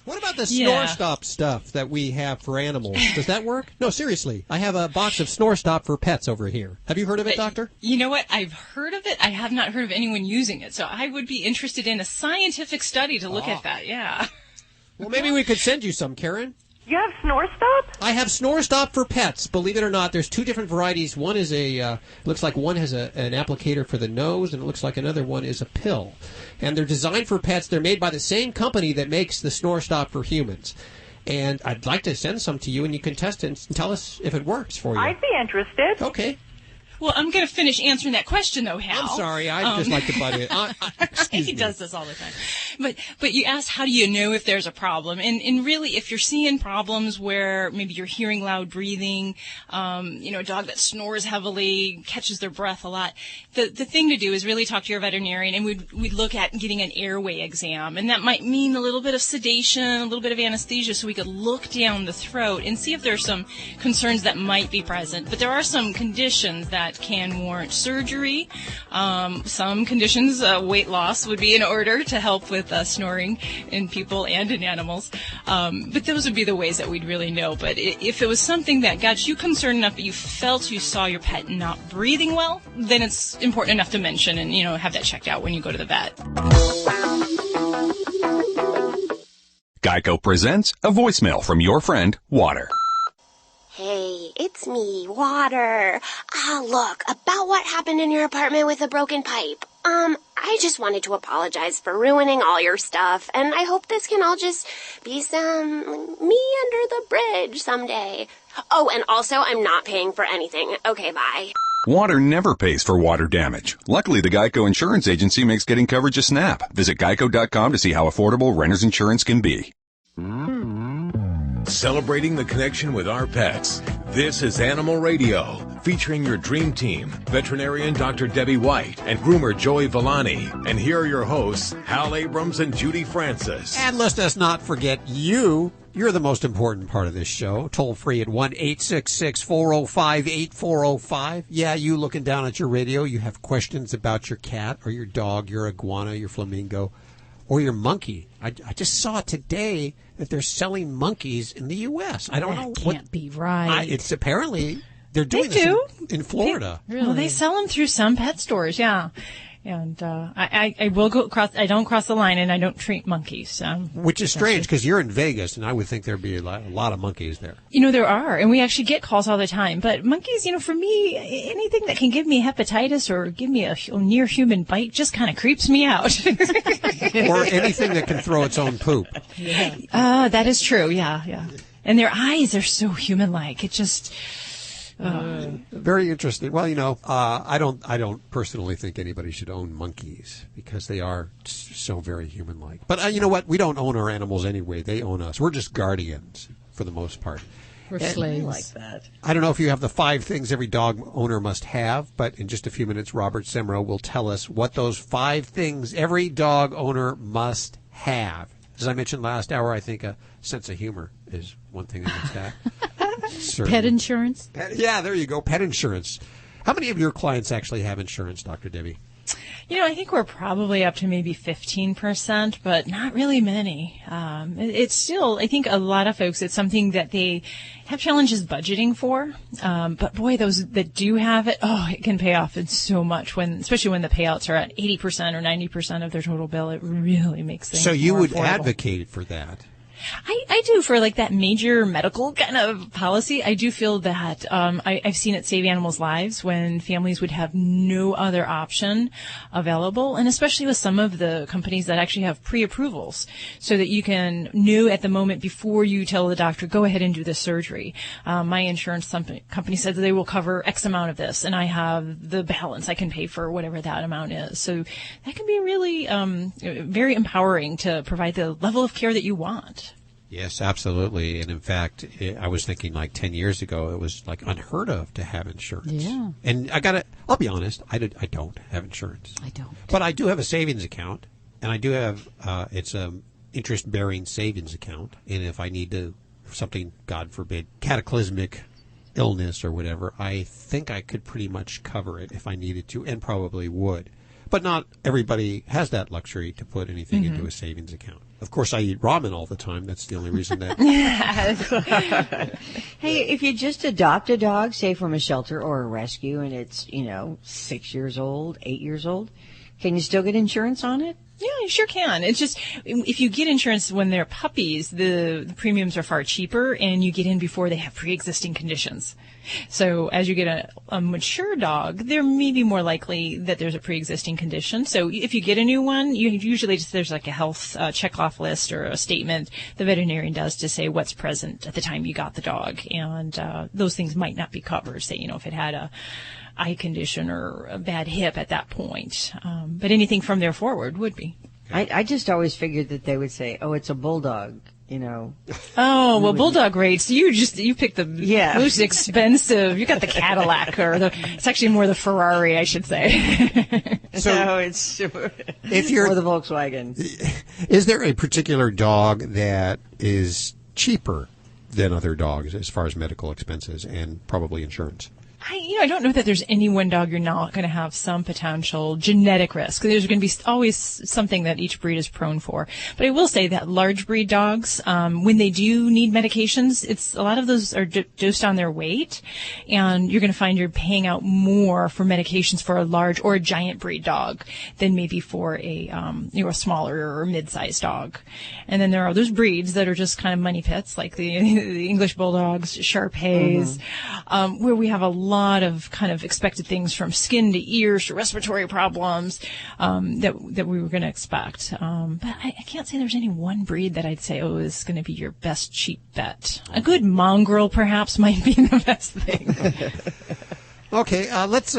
What about the snore stop stuff that we have for animals? Does that work? No, seriously. I have a box of snore stop for pets over here. Have you heard of it, Doctor? You know what? I've heard of it. I have not heard of anyone using it. So I would be interested in a scientific study to look at that. Yeah. Well, maybe we could send you some, Karen. You have Snore Stop? I have Snore Stop for pets. Believe it or not, there's 2 different varieties. One is looks like one has an applicator for the nose, and it looks like another one is a pill. And they're designed for pets. They're made by the same company that makes the Snore Stop for humans. And I'd like to send some to you, and you can test it and tell us if it works for you. I'd be interested. Okay. Well, I'm going to finish answering that question, though, Hal. I'm sorry. I just like to butt in. He does this all the time. But you asked, how do you know if there's a problem? And really, if you're seeing problems where maybe you're hearing loud breathing, a dog that snores heavily, catches their breath a lot, the thing to do is really talk to your veterinarian, and we'd look at getting an airway exam. And that might mean a little bit of sedation, a little bit of anesthesia, so we could look down the throat and see if there's some concerns that might be present. But there are some conditions that can warrant surgery. Some conditions, weight loss would be in order to help with snoring in people and in animals. But those would be the ways that we'd really know. But if it was something that got you concerned enough that you felt you saw your pet not breathing well, then it's important enough to mention and, have that checked out when you go to the vet. Geico presents a voicemail from your friend, Water. Hey, it's me, Water. Look, about what happened in your apartment with the broken pipe. I just wanted to apologize for ruining all your stuff, and I hope this can all just be some me under the bridge someday. Oh, and also, I'm not paying for anything. Okay, bye. Water never pays for water damage. Luckily, the Geico Insurance Agency makes getting coverage a snap. Visit geico.com to see how affordable renter's insurance can be. Celebrating the connection with our pets. This is Animal Radio, featuring your dream team, veterinarian Dr. Debbie White and groomer Joey Villani. And here are your hosts, Hal Abrams and Judy Francis. And let us not forget you. You're the most important part of this show. Toll free at 1-866-405-8405. Yeah, you looking down at your radio, you have questions about your cat or your dog, your iguana, your flamingo, or your monkey. I just saw today that they're selling monkeys in the U.S. I don't know. That can't be right. It's apparently they're doing this in Florida. Well, they sell them through some pet stores, yeah. And I will go across. I don't cross the line, and I don't treat monkeys. Which is strange because you're in Vegas, and I would think there'd be a lot of monkeys there. There are, and we actually get calls all the time. But monkeys, for me, anything that can give me hepatitis or give me a near human bite just kind of creeps me out. Or anything that can throw its own poop. Yeah. That is true. Yeah. And their eyes are so human-like. It just. Very interesting. Well, I don't personally think anybody should own monkeys because they are so very human-like. But you know what? We don't own our animals anyway. They own us. We're just guardians for the most part. We're slaves. I like that. I don't know if you have the 5 things every dog owner must have, but in just a few minutes, Robert Semro will tell us what those 5 things every dog owner must have. As I mentioned last hour, I think a sense of humor is one thing they must have. Pet insurance? Yeah, there you go. Pet insurance. How many of your clients actually have insurance, Dr. Debbie? I think we're probably up to maybe 15%, but not really many. It's still, I think a lot of folks, it's something that they have challenges budgeting for. But boy, those that do have it, it can pay off in so much especially when the payouts are at 80% or 90% of their total bill. It really makes things So you more would affordable. advocate for that? I do for that major medical kind of policy. I do feel that I've seen it save animals' lives when families would have no other option available, and especially with some of the companies that actually have pre-approvals so that you can know at the moment before you tell the doctor, go ahead and do this surgery. My insurance company said that they will cover X amount of this, and I have the balance I can pay for whatever that amount is. So that can be really very empowering to provide the level of care that you want. Yes, absolutely. And in fact, I was thinking 10 years ago, it was unheard of to have insurance. Yeah. And I'll be honest, I don't have insurance. I don't. But I do have a savings account, and I do have, it's an interest-bearing savings account. And if I need to, something, God forbid, cataclysmic illness or whatever, I think I could pretty much cover it if I needed to, and probably would. But not everybody has that luxury to put anything into a savings account. Of course, I eat ramen all the time. That's the only reason that. Hey, if you just adopt a dog, say from a shelter or a rescue, and it's, 6 years old, 8 years old, can you still get insurance on it? Yeah, you sure can. It's just, if you get insurance when they're puppies, the premiums are far cheaper, and you get in before they have pre-existing conditions. So as you get a mature dog, they're maybe more likely that there's a pre-existing condition. So if you get a new one, you usually there's like a health check-off list or a statement the veterinarian does to say what's present at the time you got the dog. And those things might not be covered. Say, if it had a eye condition or a bad hip at that point. But anything from there forward would be. I just always figured that they would say, oh, it's a bulldog, Oh, well, bulldog rates, you picked the most expensive. You got the Cadillac, it's actually more the Ferrari, I should say. So it's if you're or the Volkswagen. Is there a particular dog that is cheaper than other dogs as far as medical expenses and probably insurance? I don't know that there's any one dog you're not going to have some potential genetic risk. There's going to be always something that each breed is prone for. But I will say that large breed dogs, when they do need medications, a lot of those are dosed on their weight, and you're going to find you're paying out more for medications for a large or a giant breed dog than maybe for a smaller or mid-sized dog. And then there are those breeds that are just kind of money pits, like the English Bulldogs, Shar-Peis, where we have a lot of kind of expected things from skin to ears to respiratory problems that we were going to expect. But I can't say there's any one breed that I'd say, is going to be your best cheap bet. A good mongrel perhaps might be the best thing. Okay, let's.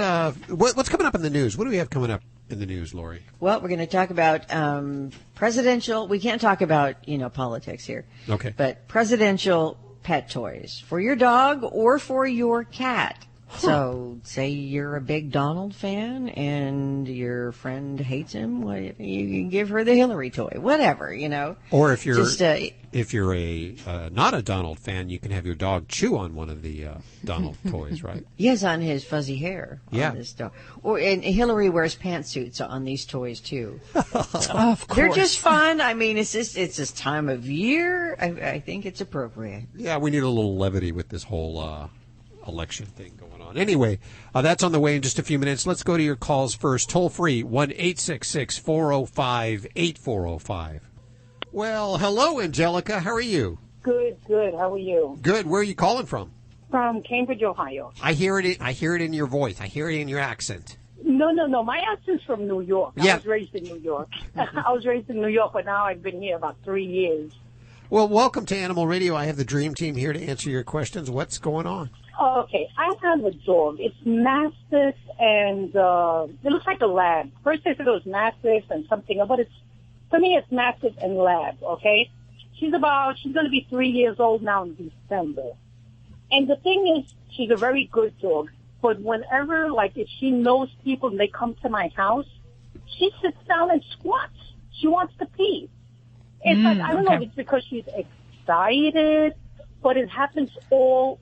What's coming up in the news? What do we have coming up in the news, Lori? Well, we're going to talk about presidential. We can't talk about politics here. Okay. But presidential pet toys for your dog or for your cat. So, say you're a big Donald fan and your friend hates him, well, you can give her the Hillary toy, whatever, Or if you're just, if you're not a Donald fan, you can have your dog chew on one of the Donald toys, right? Yes, on his fuzzy hair. Yeah. On this dog. And Hillary wears pantsuits on these toys too. Of course. They're just fun. I mean, it's this time of year. I think it's appropriate. Yeah, we need a little levity with this whole election thing going on. Anyway, that's on the way in just a few minutes. Let's go to your calls first. Toll free, 1-866-405-8405. Well, hello, Angelica. How are you? Good. How are you? Good. Where are you calling from? From Cambridge, Ohio. I hear it in your voice. I hear it in your accent. No. My accent's from New York. Yeah. I was raised in New York. But now I've been here about 3 years. Well, welcome to Animal Radio. I have the Dream Team here to answer your questions. What's going on? Oh, okay. I have a dog. It's Mastiff, and it looks like a Lab. First they said it was Mastiff and something, but for me it's Mastiff and Lab, okay? She's going to be 3 years old now in December. And the thing is, she's a very good dog, but whenever, if she knows people and they come to my house, she sits down and squats. She wants to pee. It's I don't know if it's because she's excited, but it happens all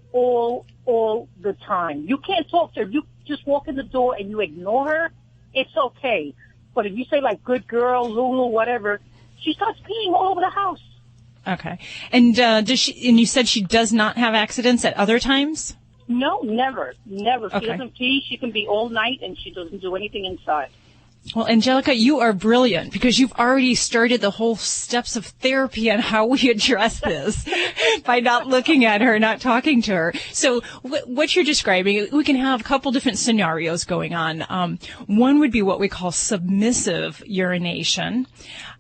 the time. You can't talk to her. You just walk in the door and you ignore her, it's okay. But if you say good girl, Lulu, whatever, she starts peeing all over the house. Okay. And does she? And you said she does not have accidents at other times? No, never. Okay. She doesn't pee. She can be all night and she doesn't do anything inside. Well, Angelica, you are brilliant because you've already started the whole steps of therapy on how we address this by not looking at her, not talking to her. So what you're describing, we can have a couple different scenarios going on. One would be what we call submissive urination.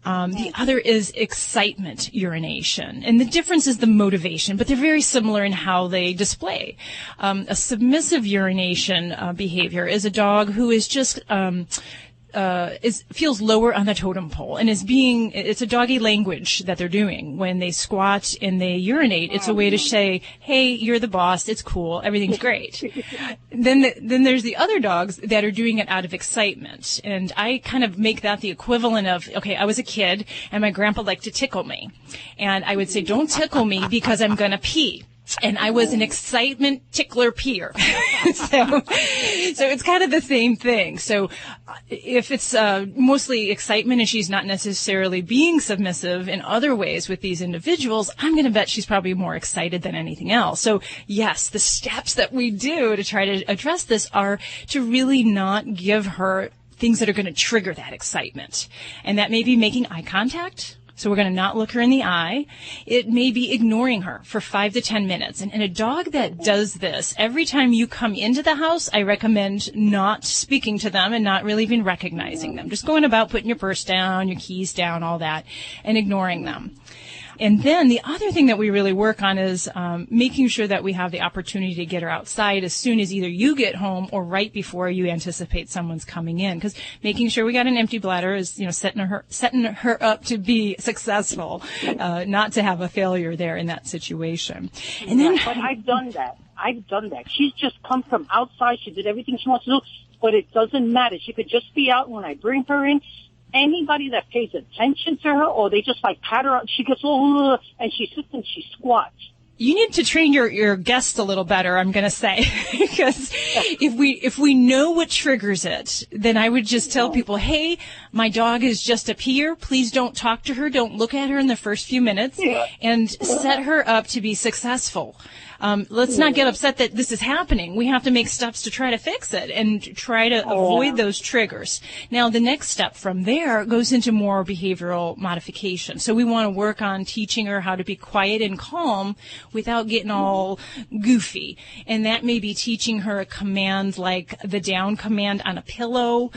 The other is excitement urination. And the difference is the motivation, but they're very similar in how they display. A submissive urination behavior is a dog who is just feels lower on the totem pole and it's a doggy language that they're doing. When they squat and they urinate, it's a way to say, hey, you're the boss, it's cool, everything's great. Then there's the other dogs that are doing it out of excitement. And I kind of make that the equivalent of, okay, I was a kid and my grandpa liked to tickle me. And I would say, don't tickle me because I'm going to pee. And I was an excitement tickler peer. So it's kind of the same thing. So if it's mostly excitement and she's not necessarily being submissive in other ways with these individuals, I'm going to bet she's probably more excited than anything else. So yes, the steps that we do to try to address this are to really not give her things that are going to trigger that excitement. And that may be making eye contact. So we're going to not look her in the eye. It may be ignoring her for 5 to 10 minutes. And a dog that does this, every time you come into the house, I recommend not speaking to them and not really even recognizing them. Just going about putting your purse down, your keys down, all that, and ignoring them. And then the other thing that we really work on is making sure that we have the opportunity to get her outside as soon as either you get home or right before you anticipate someone's coming in. Because making sure we got an empty bladder is, setting her up to be successful, not to have a failure there in that situation. And then, but I've done that. She's just come from outside. She did everything she wants to do, but it doesn't matter. She could just be out when I bring her in. Anybody that pays attention to her, or they just like pat her up, she gets and she sits and she squats. You need to train your guests a little better, I'm going to say, because if we know what triggers it, then I would just tell people, hey, my dog is just up here. Please don't talk to her. Don't look at her in the first few minutes, and set her up to be successful. Let's not get upset that this is happening. We have to make steps to try to fix it and try to avoid those triggers. Now, the next step from there goes into more behavioral modification. So we want to work on teaching her how to be quiet and calm without getting all goofy. And that may be teaching her a command like the down command on a pillow,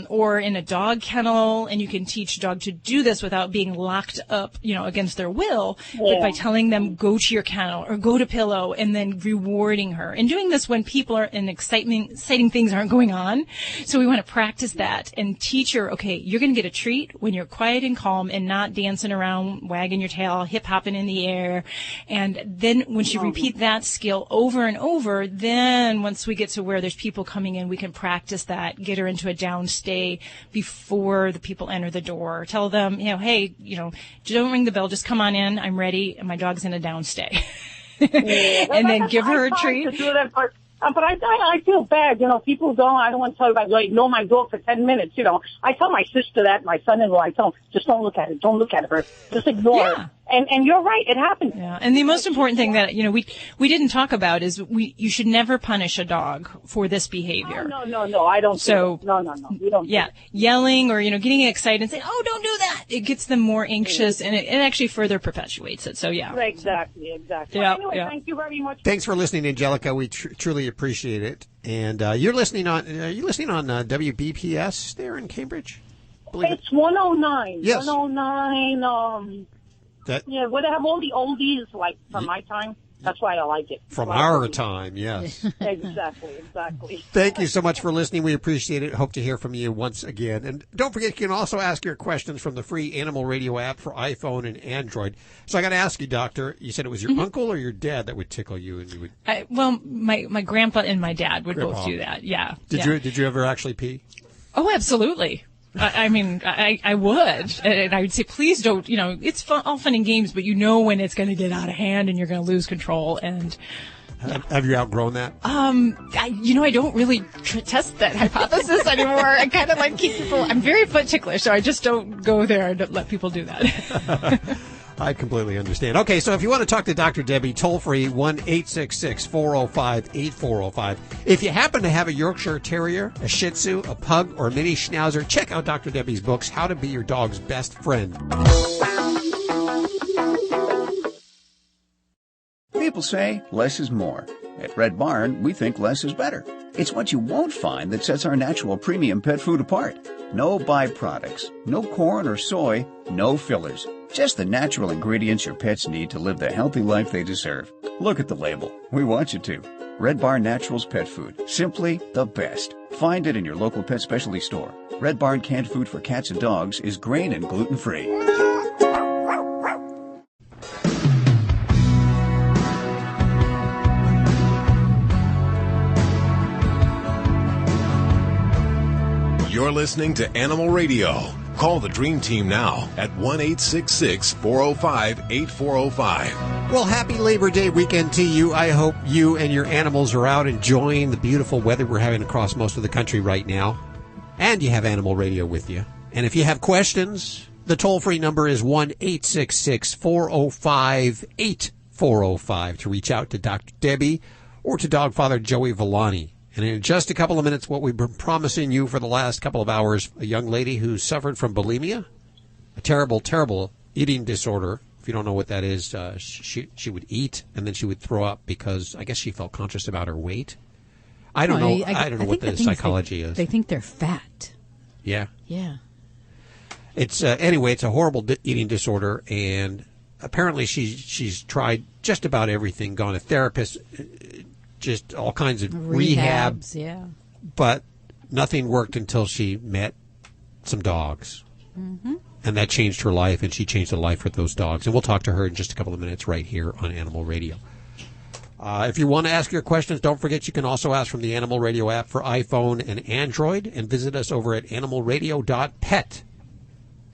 or in a dog kennel. And you can teach a dog to do this without being locked up, against their will, but by telling them, go to your kennel or go to pillow, and then rewarding her. And doing this when people are in exciting things aren't going on. So we want to practice that and teach her, okay, you're going to get a treat when you're quiet and calm and not dancing around, wagging your tail, hip hopping in the air. And then when she repeat that skill over and over, then once we get to where there's people coming in, we can practice that, get her into a down stay before the people enter the door. Tell them, hey, don't ring the bell, just come on in, I'm ready, and my dog's in a down stay. And then give her a treat. But I feel bad, people I don't want to tell you about, ignore my dog for 10 minutes, I tell my sister that, my son-in-law, I tell him, just don't look at it, just ignore it. And you're right, it happens. Yeah, and the most important thing that, we didn't talk about is you should never punish a dog for this behavior. No, I don't. So, no, we don't. Yeah, yelling or, getting excited and saying, oh, don't do that. It gets them more anxious and it actually further perpetuates it. So, yeah. Exactly. Yeah, anyway, thank you very much. Thanks for listening, Angelica. We truly appreciate it. And you're listening on WBPS there in Cambridge? It's 109. Yes. 109, where they have all the oldies, like from my time. That's why I like it. From our time, yes. Exactly. Thank you so much for listening. We appreciate it. Hope to hear from you once again. And don't forget, you can also ask your questions from the free Animal Radio app for iPhone and Android. So I got to ask you, Doctor, you said it was your uncle or your dad that would tickle you? And you would... Well, my grandpa and my dad would both do that, yeah. Did you ever actually pee? Oh, absolutely. I mean, I would, and I would say, please don't, it's all fun and games, but when it's going to get out of hand and you're going to lose control. And have you outgrown that? I don't really test that hypothesis anymore. I kind of keep people, I'm very foot ticklish, so I just don't go there and let people do that. I completely understand. Okay, so if you want to talk to Dr. Debbie, toll free 1-866-405-8405. If you happen to have a Yorkshire Terrier, a Shih Tzu, a Pug, or a Mini Schnauzer, check out Dr. Debbie's books, How to Be Your Dog's Best Friend. People say less is more. At Red Barn, we think less is better. It's what you won't find that sets our natural premium pet food apart. No byproducts, no corn or soy, no fillers. Just the natural ingredients your pets need to live the healthy life they deserve. Look at the label. We want you to. Red Barn Naturals Pet Food. Simply the best. Find it in your local pet specialty store. Red Barn canned food for cats and dogs is grain and gluten-free. You're listening to Animal Radio. Call the Dream Team now at 1-866-405-8405. Well, happy Labor Day weekend to you. I hope you and your animals are out enjoying the beautiful weather we're having across most of the country right now. And you have Animal Radio with you. And if you have questions, the toll-free number is 1-866-405-8405 to reach out to Dr. Debbie or to Dog Father Joey Villani. And in just a couple of minutes, what we've been promising you for the last couple of hours, a young lady who suffered from bulimia, a terrible, terrible eating disorder. If you don't know what that is, she would eat and then she would throw up because I guess she felt conscious about her weight. I don't know. I don't know what the psychology is. They think they're fat. Yeah. Yeah. It's anyway. It's a horrible eating disorder, and apparently she's tried just about everything. Gone to therapists, just all kinds of rehabs. Yeah. But nothing worked until she met some dogs. Mm-hmm. And that changed her life, and she changed the life for those dogs. And we'll talk to her in just a couple of minutes right here on Animal Radio. If you want to ask your questions, don't forget you can also ask from the Animal Radio app for iPhone and Android, and visit us over at animalradio.pet.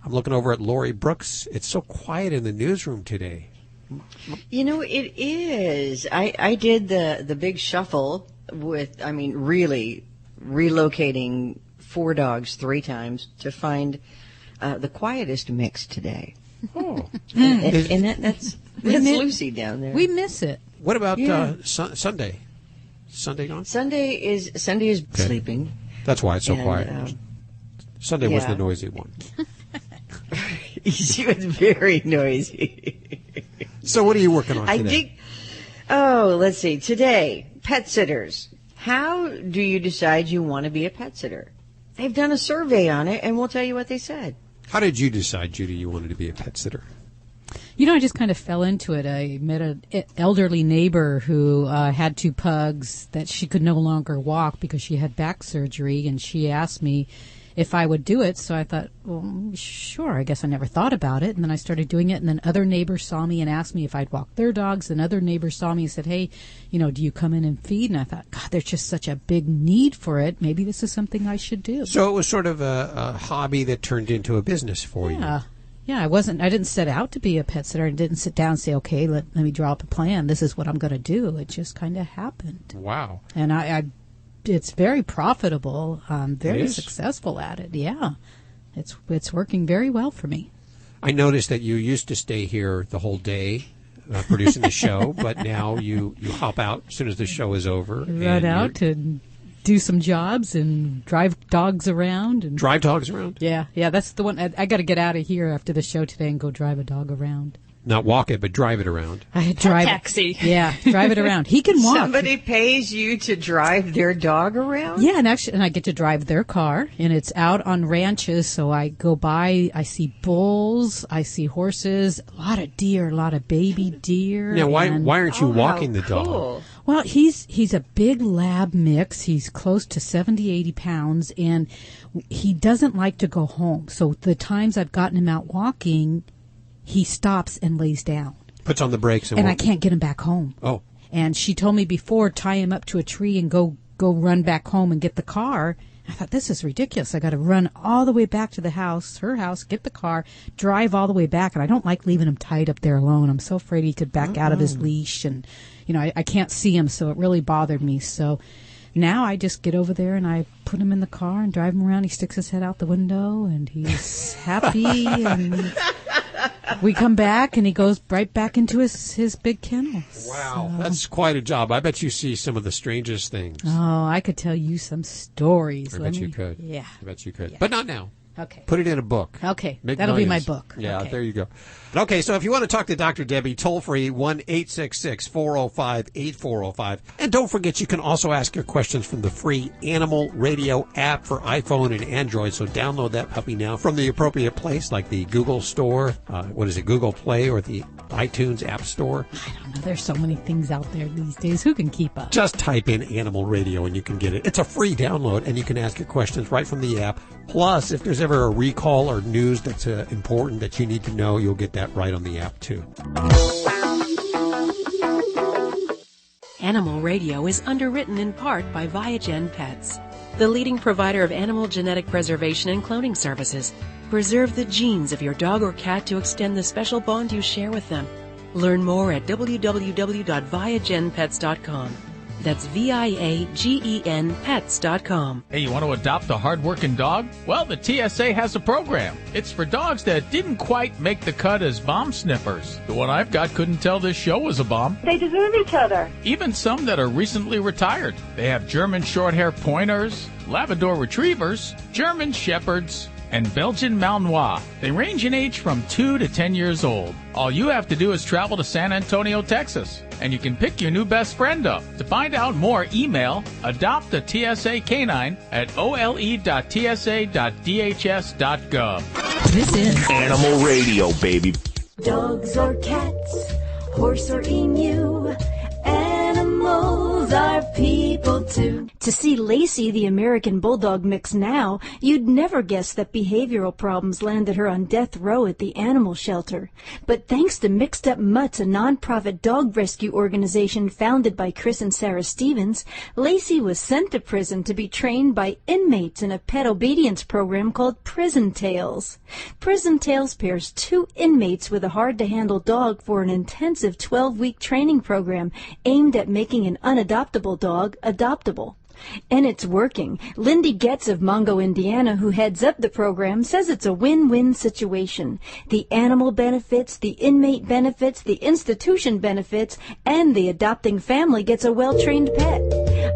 I'm looking over at Lori Brooks. It's so quiet in the newsroom today. You know, it is. I did the big shuffle with, really relocating 4 dogs 3 times to find the quietest mix today. Oh. And that's Lucy down there. We miss it. What about Sunday? Sunday gone? Sunday is sleeping. That's why it's so quiet. Sunday was the noisy one. She was very noisy. So what are you working on today? Let's see. Today, pet sitters. How do you decide you want to be a pet sitter? They've done a survey on it, and we'll tell you what they said. How did you decide, Judy, you wanted to be a pet sitter? You know, I just kind of fell into it. I met an elderly neighbor who had 2 pugs that she could no longer walk because she had back surgery, and she asked me if I would do it. So I thought, well, sure. I guess I never thought about it. And then I started doing it, and then other neighbors saw me and asked me if I'd walk their dogs. And other neighbors saw me and said, hey, do you come in and feed? And I thought, God, there's just such a big need for it. Maybe this is something I should do. So it was sort of a hobby that turned into a business for you. Yeah, I didn't set out to be a pet sitter. I didn't sit down and say, okay, let me draw up a plan. This is what I'm going to do. It just kind of happened. Wow. And it's very profitable. I'm very successful at it. Yeah. It's working very well for me. I noticed that you used to stay here the whole day producing the show, but now you hop out as soon as the show is over. Run out and do some jobs and drive dogs around. Drive dogs around? Yeah, that's the one. I got to get out of here after the show today and go drive a dog around. Not walk it, but drive it around. I drive taxi. Yeah, drive it around. He can walk. Somebody pays you to drive their dog around? Yeah, and I get to drive their car, and it's out on ranches, so I go by, I see bulls, I see horses, a lot of deer, a lot of baby deer. Now, why aren't you walking the dog? Well, he's a big lab mix. He's close to 70, 80 pounds, and he doesn't like to go home. So the times I've gotten him out walking, he stops and lays down. Puts on the brakes. And I can't get him back home. Oh. And she told me before, tie him up to a tree and go run back home and get the car. I thought, this is ridiculous. I got to run all the way back to the house, her house, get the car, drive all the way back. And I don't like leaving him tied up there alone. I'm so afraid he could back out of his leash. And, I can't see him, so it really bothered me. So now I just get over there and I put him in the car and drive him around. He sticks his head out the window and he's happy. And we come back and he goes right back into his big kennel. Wow, that's quite a job. I bet you see some of the strangest things. Oh, I could tell you some stories. I bet you could. Yeah. I bet you could. Yeah. But not now. Okay. Put it in a book. Okay. Make That'll be my millions. book. Yeah, okay. There you go. Okay, so if you want to talk to Dr. Debbie, toll free 1-866-405-8405. And don't forget, you can also ask your questions from the free Animal Radio app for iPhone and Android. So download that puppy now from the appropriate place, like the Google Store, Google Play, or the iTunes App Store. I don't know. There's so many things out there these days. Who can keep up? Just type in Animal Radio and you can get it. It's a free download, and you can ask your questions right from the app. Plus, if there's ever a recall or news that's important that you need to know, you'll get that right on the app, too. Animal Radio is underwritten in part by Violating Pets, the leading provider of animal genetic preservation and cloning services. Preserve the genes of your dog or cat to extend the special bond you share with them. Learn more at www.viagenpets.com. That's VIAGEN pets.com. Hey, you want to adopt a hard-working dog? Well, the TSA has a program. It's for dogs that didn't quite make the cut as bomb sniffers. The one I've got couldn't tell this show was a bomb. They deserve each other. Even some that are recently retired. They have German Shorthair Pointers, Labrador Retrievers, German Shepherds, and Belgian Malinois. They range in age from 2 to 10 years old. All you have to do is travel to San Antonio, Texas, and you can pick your new best friend up. To find out more, email adoptatsacanine at ole.tsa.dhs.gov. This is Animal Radio, baby. dogs or cats, horse or emu, animals are people too. To see Lacey, the American Bulldog mix now, you'd never guess that behavioral problems landed her on death row at the animal shelter. But thanks to Mixed Up Mutts, a nonprofit dog rescue organization founded by Chris and Sarah Stevens, Lacey was sent to prison to be trained by inmates in a pet obedience program called Prison Tales. Prison Tales pairs 2 inmates with a hard-to-handle dog for an intensive 12-week training program aimed at making an unadoptable dog adoptable. And it's working. Lindy Getz of Mongo, Indiana, who heads up the program, says it's a win-win situation. The animal benefits, the inmate benefits, the institution benefits, and the adopting family gets a well-trained pet.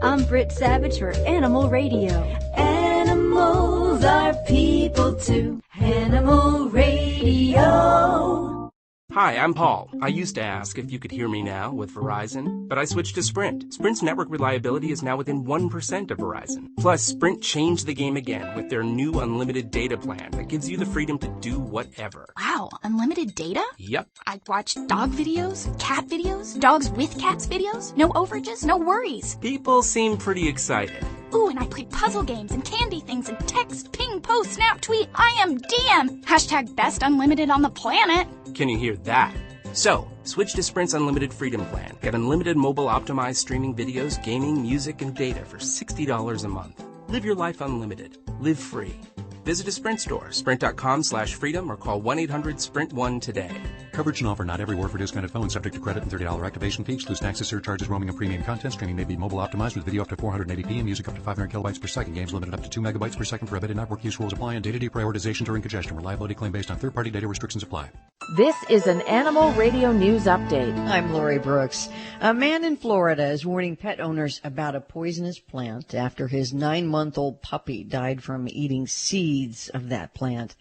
I'm Britt Savage for Animal Radio. Animals are people too. Animal Radio. Hi, I'm Paul. I used to ask if you could hear me now with Verizon, but I switched to Sprint. Sprint's network reliability is now within 1% of Verizon. Plus, Sprint changed the game again with their new unlimited data plan that gives you the freedom to do whatever. Wow, unlimited data? Yep. I watched dog videos, cat videos, dogs with cats videos. No overages, no worries. People seem pretty excited. Ooh, and I played puzzle games and candy things and text, ping, post, snap, tweet, IM, DM. Hashtag best unlimited on the planet. Can you hear that? So, switch to Sprint's Unlimited Freedom Plan. Get unlimited mobile optimized streaming videos, gaming, music, and data for $60 a month. Live your life unlimited. Live free. Visit a Sprint store, sprint.com/freedom, or call 1-800-SPRINT1 today. Coverage and offer not everywhere for discounted phone, subject to credit and $30 activation fee. Excludes taxes, surcharges, roaming, and premium content. Streaming may be mobile optimized with video up to 480p and music up to 500 kilobytes per second. Games limited up to 2 megabytes per second. Prohibited network use rules apply, and data deprioritization during congestion. Reliability claim based on third-party data restrictions apply. This is an Animal Radio News Update. I'm Lori Brooks. A man in Florida is warning pet owners about a poisonous plant after his 9-month-old puppy died from eating seeds of that plant.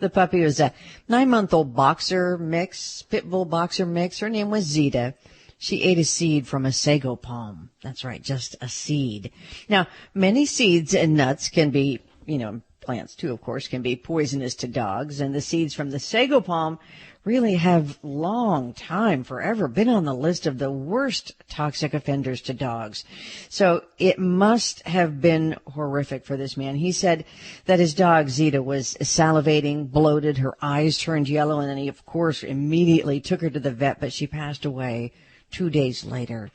The puppy was a 9-month-old boxer mix, pit bull boxer mix. Her name was Zeta. She ate a seed from a sago palm. That's right, just a seed. Now, many seeds and nuts can be, plants too, of course, can be poisonous to dogs, and the seeds from the sago palm really have forever been on the list of the worst toxic offenders to dogs. So it must have been horrific for this man. He said that his dog Zeta was salivating, bloated, her eyes turned yellow, and then he, of course, immediately took her to the vet, but she passed away 2 days later.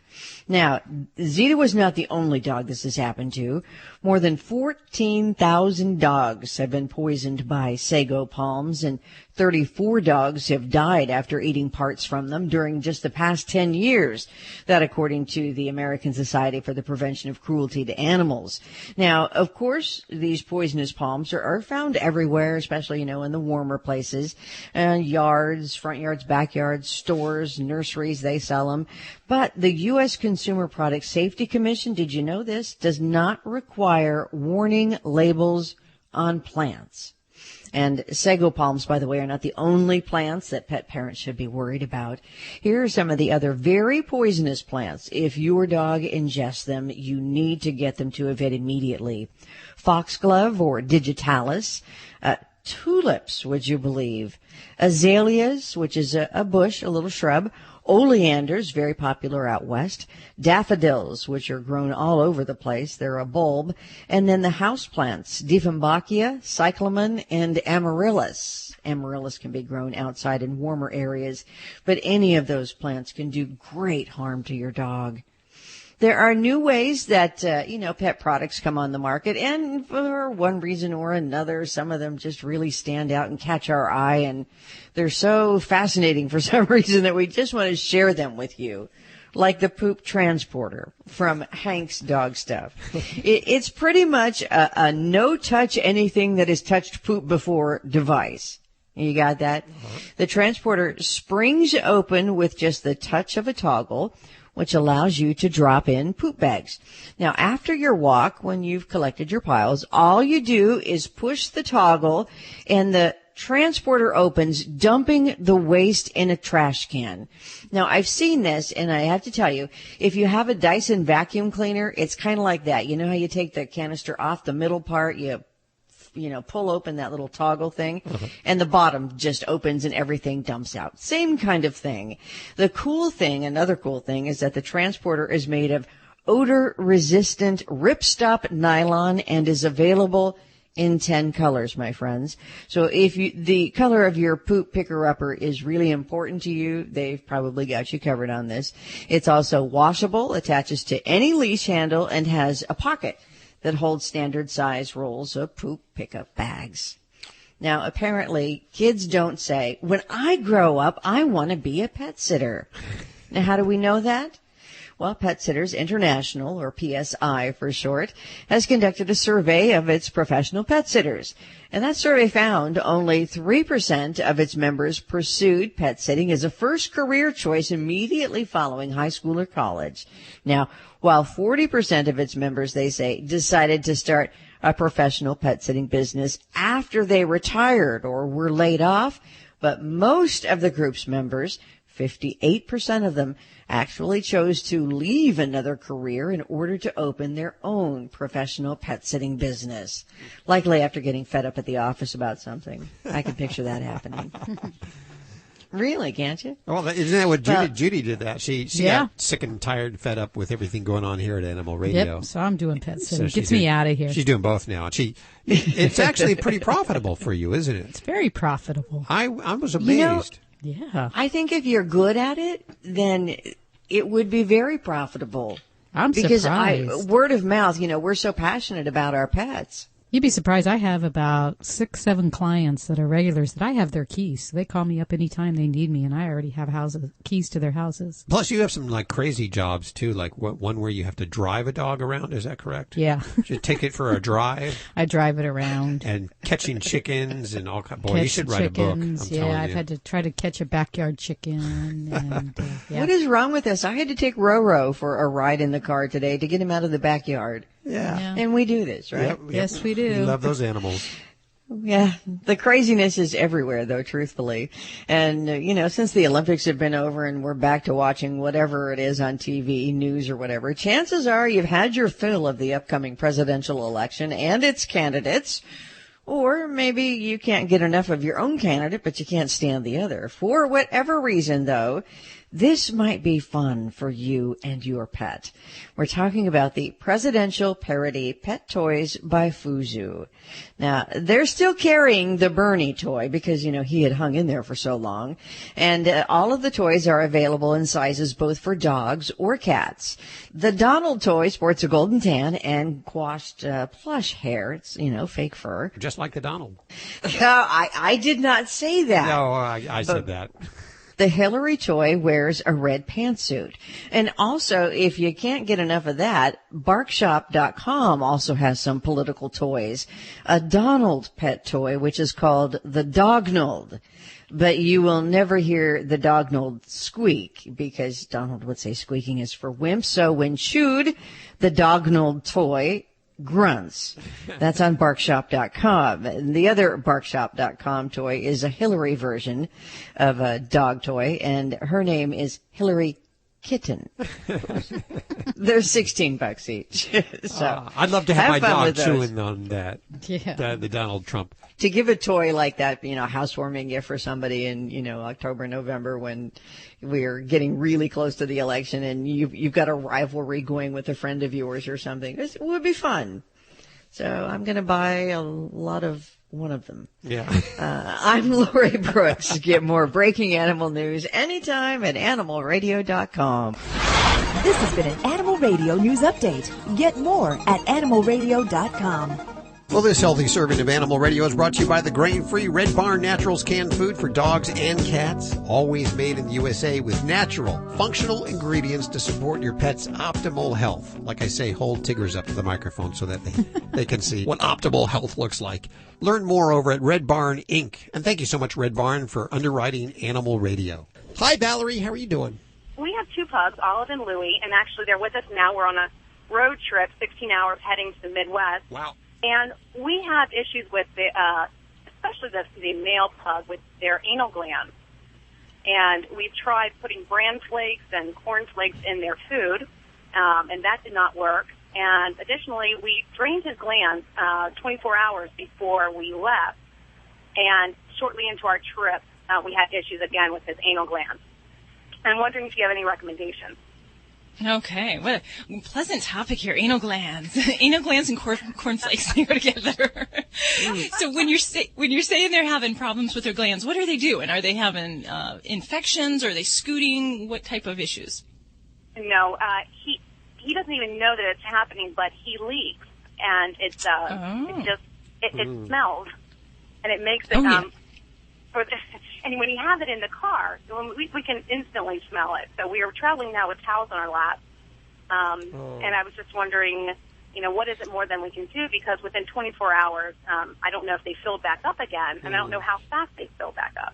Now, Zeta was not the only dog this has happened to. More than 14,000 dogs have been poisoned by sago palms, and 34 dogs have died after eating parts from them during just the past 10 years. That according to the American Society for the Prevention of Cruelty to Animals. Now, of course, these poisonous palms are found everywhere, especially, in the warmer places, yards, front yards, backyards, stores, nurseries, they sell them. But the U.S. Consumer Product Safety Commission, did you know this, does not require warning labels on plants. And sago palms, by the way, are not the only plants that pet parents should be worried about. Here are some of the other very poisonous plants. If your dog ingests them, you need to get them to a vet immediately. Foxglove or digitalis, tulips, would you believe? Azaleas, which is a bush, a little shrub. Oleanders, very popular out west. Daffodils, which are grown all over the place. They're a bulb. And then the houseplants, Dieffenbachia, cyclamen, and amaryllis. Amaryllis can be grown outside in warmer areas, but any of those plants can do great harm to your dog. There are new ways that, pet products come on the market, and for one reason or another, some of them just really stand out and catch our eye, and they're so fascinating for some reason that we just want to share them with you. like the poop transporter from Hank's Dog Stuff. It's pretty much a no-touch anything that has touched poop before device. You got that? The transporter springs open with just the touch of a toggle, which allows you to drop in poop bags. Now, after your walk, when you've collected your piles, all you do is push the toggle and the transporter opens, dumping the waste in a trash can. Now, I've seen this, and I have to tell you, if you have a Dyson vacuum cleaner, it's kind of like that. You know how you take the canister off the middle part, you pull open that little toggle thing, and the bottom just opens and everything dumps out. Same kind of thing. Another cool thing, is that the transporter is made of odor-resistant ripstop nylon and is available in 10 colors, my friends. So if the color of your poop picker-upper is really important to you, they've probably got you covered on this. It's also washable, attaches to any leash handle, and has a pocket that holds standard size rolls of poop pickup bags. Now, apparently, kids don't say, when I grow up, I want to be a pet sitter. Now, how do we know that? Well, Pet Sitters International, or PSI for short, has conducted a survey of its professional pet sitters. And that survey found only 3% of its members pursued pet sitting as a first career choice immediately following high school or college. Now, while 40% of its members, they say, decided to start a professional pet sitting business after they retired or were laid off, but most of the group's members, 58% of them, actually chose to leave another career in order to open their own professional pet sitting business. Likely after getting fed up at the office about something. I can picture that happening. Really, can't you? Well, isn't that what Judy did that? She got sick and tired, fed up with everything going on here at Animal Radio. Yep, so I'm doing pet sitting. So Gets me out of here. She's doing both now. It's actually pretty profitable for you, isn't it? It's very profitable. I was amazed. Yeah. I think if you're good at it, then it would be very profitable. I'm surprised. Because word of mouth, we're so passionate about our pets. You'd be surprised. I have about 6-7 clients that are regulars that I have their keys. So they call me up anytime they need me, and I already have keys to their houses. Plus, you have some crazy jobs too, like one where you have to drive a dog around. Is that correct? Yeah. You take it for a drive. I drive it around. And catching chickens and all kinds. Boy, you should write a book. I've had to try to catch a backyard chicken. And, What is wrong with us? I had to take Roro for a ride in the car today to get him out of the backyard. Yeah. And we do this, right? Yep. Yes, we do. We love those animals. Yeah. The craziness is everywhere, though, truthfully. And, since the Olympics have been over and we're back to watching whatever it is on TV, news or whatever, chances are you've had your fill of the upcoming presidential election and its candidates. Or maybe you can't get enough of your own candidate, but you can't stand the other. For whatever reason, though, this might be fun for you and your pet. We're talking about the presidential parody Pet Toys by Fuzu. Now, they're still carrying the Bernie toy because, he had hung in there for so long. And all of the toys are available in sizes both for dogs or cats. The Donald toy sports a golden tan and quashed plush hair. It's, fake fur. Just like the Donald. I did not say that. No, I said that. The Hillary toy wears a red pantsuit. And also, if you can't get enough of that, Barkshop.com also has some political toys. A Donald pet toy, which is called the Dognold. But you will never hear the Dognold squeak because Donald would say squeaking is for wimps. So when chewed, the Dognold toy grunts. That's on Barkshop.com. And the other Barkshop.com toy is a Hillary version of a dog toy, and her name is Hillary Kitten. They're $16 each. So I'd love to have my dog those. chewing on that. Yeah. The Donald Trump. To give a toy like that, housewarming gift for somebody in, October, November when we're getting really close to the election and you've got a rivalry going with a friend of yours or something. It would be fun. So I'm going to buy a lot of one of them. Yeah. I'm Lori Brooks. Get more breaking animal news anytime at animalradio.com. This has been an Animal Radio News Update. Get more at animalradio.com. Well, this healthy serving of Animal Radio is brought to you by the grain-free Red Barn Naturals canned food for dogs and cats. Always made in the USA with natural, functional ingredients to support your pet's optimal health. Like I say, hold Tiggers up to the microphone so that they can see what optimal health looks like. Learn more over at Red Barn Inc. And thank you so much, Red Barn, for underwriting Animal Radio. Hi, Valerie. How are you doing? We have 2 pugs, Olive and Louie, and actually they're with us now. We're on a road trip, 16 hours heading to the Midwest. Wow. And we have issues with especially the male pug with their anal glands. And we've tried putting bran flakes and corn flakes in their food, and that did not work. And additionally, we drained his glands 24 hours before we left. And shortly into our trip, we had issues again with his anal glands. I'm wondering if you have any recommendations. Okay, what a pleasant topic here. Anal glands. Anal glands and cornflakes go together. So when you're saying they're having problems with their glands, what are they doing? Are they having infections? Are they scooting? What type of issues? No, he doesn't even know that it's happening, but he leaks, and it smells, and it makes it and when he has it in the car, we can instantly smell it. So we are traveling now with towels on our lap, and I was just wondering, what is it more than we can do? Because within 24 hours, I don't know if they fill back up again, and I don't know how fast they fill back up.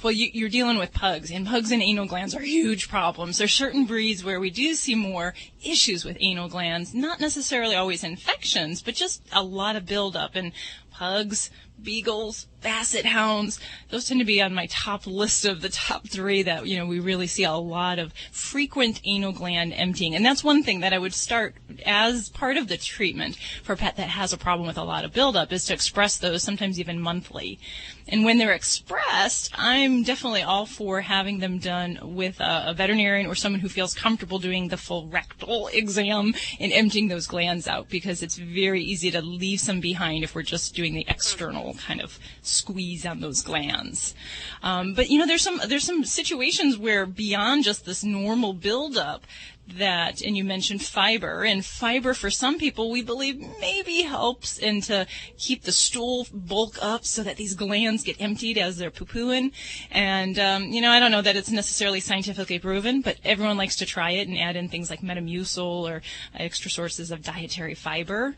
Well, you're dealing with pugs, and pugs and anal glands are huge problems. There's certain breeds where we do see more issues with anal glands, not necessarily always infections, but just a lot of buildup. And pugs, beagles, basset hounds, those tend to be on my top list of the top 3 that, we really see a lot of frequent anal gland emptying. And that's one thing that I would start as part of the treatment for a pet that has a problem with a lot of buildup, is to express those, sometimes even monthly. And when they're expressed, I'm definitely all for having them done with a veterinarian or someone who feels comfortable doing the full rectal exam and emptying those glands out, because it's very easy to leave some behind if we're just doing the external kind of squeeze on those glands. But there's some situations where beyond just this normal buildup, that, and you mentioned fiber, and fiber for some people we believe maybe helps and to keep the stool bulk up so that these glands get emptied as they're poo-pooing. And, I don't know that it's necessarily scientifically proven, but everyone likes to try it and add in things like Metamucil or extra sources of dietary fiber.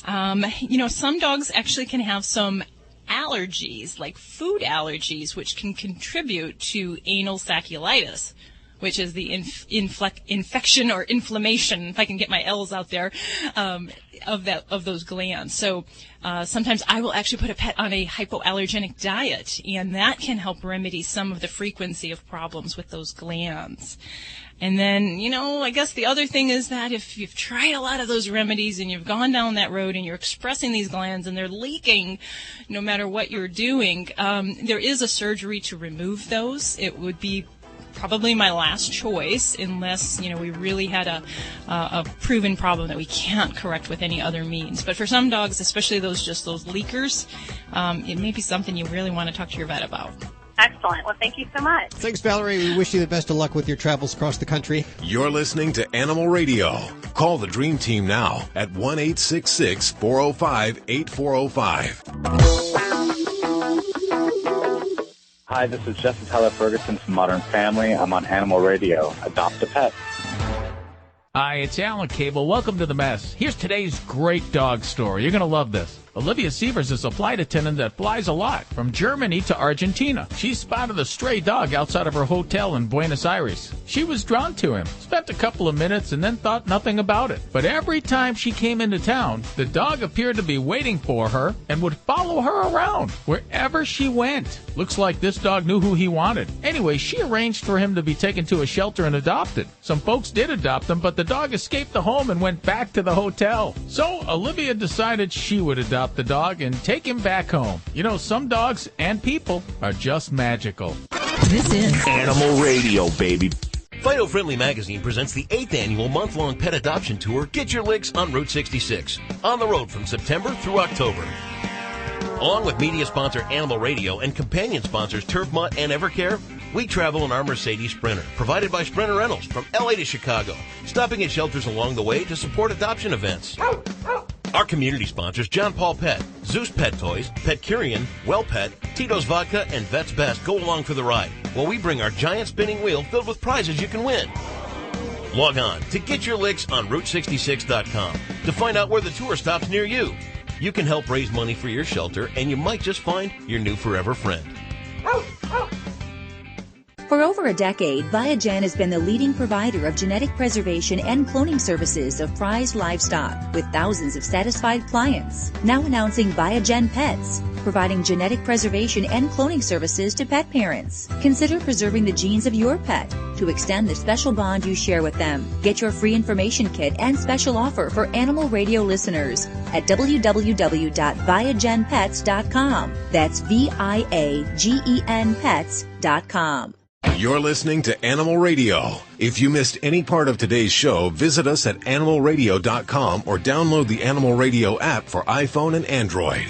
Some dogs actually can have some allergies, like food allergies, which can contribute to anal sacculitis, which is the infection or inflammation, if I can get my L's out there, of those glands. So sometimes I will actually put a pet on a hypoallergenic diet, and that can help remedy some of the frequency of problems with those glands. And then, I guess the other thing is that if you've tried a lot of those remedies and you've gone down that road and you're expressing these glands and they're leaking no matter what you're doing, there is a surgery to remove those. It would be probably my last choice, unless we really had a proven problem that we can't correct with any other means. But for some dogs, especially those leakers, it may be something you really want to talk to your vet about. Excellent. Well, thank you so much. Thanks, Valerie. We wish you the best of luck with your travels across the country. You're listening to Animal Radio. Call the Dream Team now at 1-866-405-8405. Hi, this is Jesse Tyler Ferguson from Modern Family. I'm on Animal Radio. Adopt a pet. Hi, it's Alan Kabel. Welcome to The Mess. Here's today's great dog story. You're going to love this. Olivia Sievers is a flight attendant that flies a lot, from Germany to Argentina. She spotted a stray dog outside of her hotel in Buenos Aires. She was drawn to him, spent a couple of minutes, and then thought nothing about it. But every time she came into town, the dog appeared to be waiting for her and would follow her around wherever she went. Looks like this dog knew who he wanted. Anyway, she arranged for him to be taken to a shelter and adopted. Some folks did adopt him, but the dog escaped the home and went back to the hotel. So Olivia decided she would adopt the dog and take him back home. Some dogs and people are just magical. This is Animal Radio, baby. Fido Friendly Magazine presents the 8th annual month-long pet adoption tour, Get Your Licks on Route 66. On the road from September through October. Along with media sponsor Animal Radio and companion sponsors Turf Mutt and Evercare, we travel in our Mercedes Sprinter, provided by Sprinter Rentals from LA to Chicago, stopping at shelters along the way to support adoption events. Our community sponsors John Paul Pet, Zeus Pet Toys, Petcurian, Well Pet, Tito's Vodka, and Vet's Best go along for the ride while we bring our giant spinning wheel filled with prizes you can win. Log on to Get Your Licks on Route66.com to find out where the tour stops near you. You can help raise money for your shelter, and you might just find your new forever friend. For over a decade, Viagen has been the leading provider of genetic preservation and cloning services of prized livestock, with thousands of satisfied clients. Now announcing Viagen Pets, providing genetic preservation and cloning services to pet parents. Consider preserving the genes of your pet to extend the special bond you share with them. Get your free information kit and special offer for Animal Radio listeners at www.viagenpets.com. That's VIAGEN Pets.com. You're listening to Animal Radio. If you missed any part of today's show, visit us at animalradio.com or download the Animal Radio app for iPhone and Android.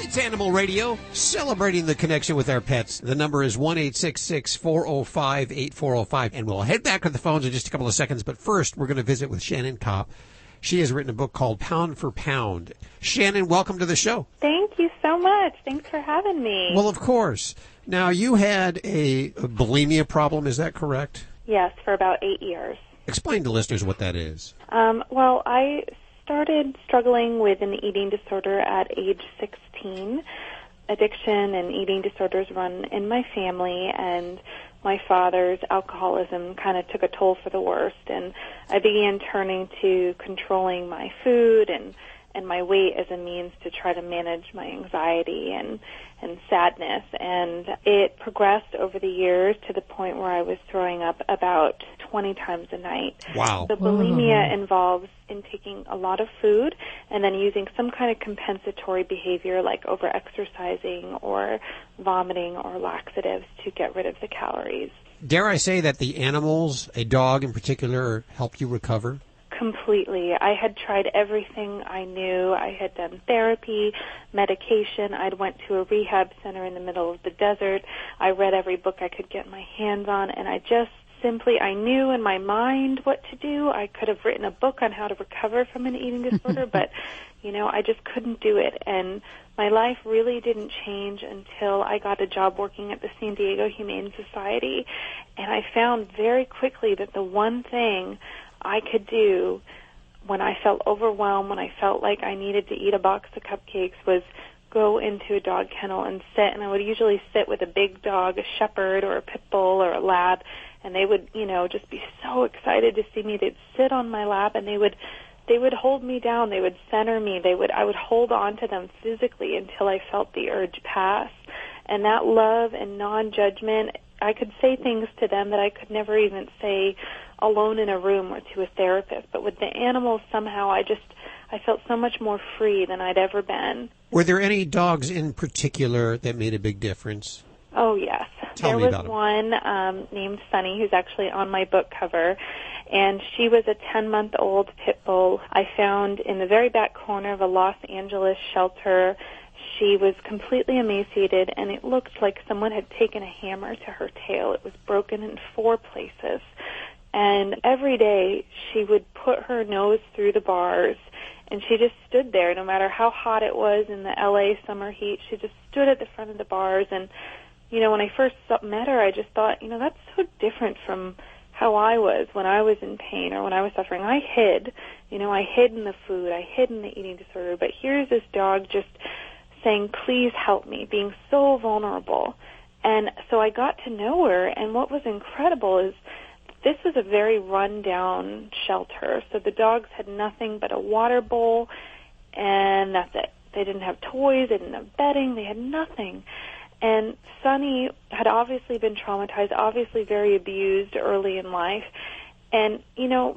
It's Animal Radio, celebrating the connection with our pets. The number is 1-866-405-8405, and we'll head back to the phones in just a couple of seconds. But first, we're going to visit with Shannon Kopp. She has written a book called Pound for Pound. Shannon, welcome to the show. Thank you so much. Thanks for having me. Well, of course. Now, you had a bulimia problem, is that correct? Yes, for about 8 years. Explain to listeners what that is. Well, I started struggling with an eating disorder at age 16. Addiction and eating disorders run in my family, and my father's alcoholism kind of took a toll for the worst, and I began turning to controlling my food and my weight as a means to try to manage my anxiety and sadness. And it progressed over the years to the point where I was throwing up about 20 times a night. Wow. The bulimia involves in taking a lot of food and then using some kind of compensatory behavior like over-exercising or vomiting or laxatives to get rid of the calories. Dare I say that the animals, a dog in particular, helped you recover? Completely. I had tried everything I knew. I had done therapy, medication. I'd went to a rehab center in the middle of the desert. I read every book I could get my hands on, and I knew in my mind what to do. I could have written a book on how to recover from an eating disorder, but, I just couldn't do it. And my life really didn't change until I got a job working at the San Diego Humane Society, and I found very quickly that the one thing I could do when I felt overwhelmed, when I felt like I needed to eat a box of cupcakes, was go into a dog kennel and sit. And I would usually sit with a big dog, a shepherd or a pit bull or a lab, and they would, just be so excited to see me. They'd sit on my lap and they would hold me down. They would center me. I would hold on to them physically until I felt the urge pass. And that love and non-judgment, I could say things to them that I could never even say alone in a room or to a therapist. But with the animals, somehow I felt so much more free than I'd ever been. Were there any dogs in particular that made a big difference? Oh, yes. There was one named Sunny, who's actually on my book cover, and she was a 10-month-old pit bull I found in the very back corner of a Los Angeles shelter. She was completely emaciated, and it looked like someone had taken a hammer to her tail. It was broken in 4 places. And every day she would put her nose through the bars, and she just stood there no matter how hot it was in the L.A. summer heat. She just stood at the front of the bars. And, when I first met her, I just thought, that's so different from how I was when I was in pain or when I was suffering. I hid. I hid in the food. I hid in the eating disorder. But here's this dog just saying, please help me, being so vulnerable. And so I got to know her, and what was incredible is this was a very run-down shelter. So the dogs had nothing but a water bowl, and that's it. They didn't have toys, they didn't have bedding, they had nothing. And Sunny had obviously been traumatized, obviously very abused early in life. And,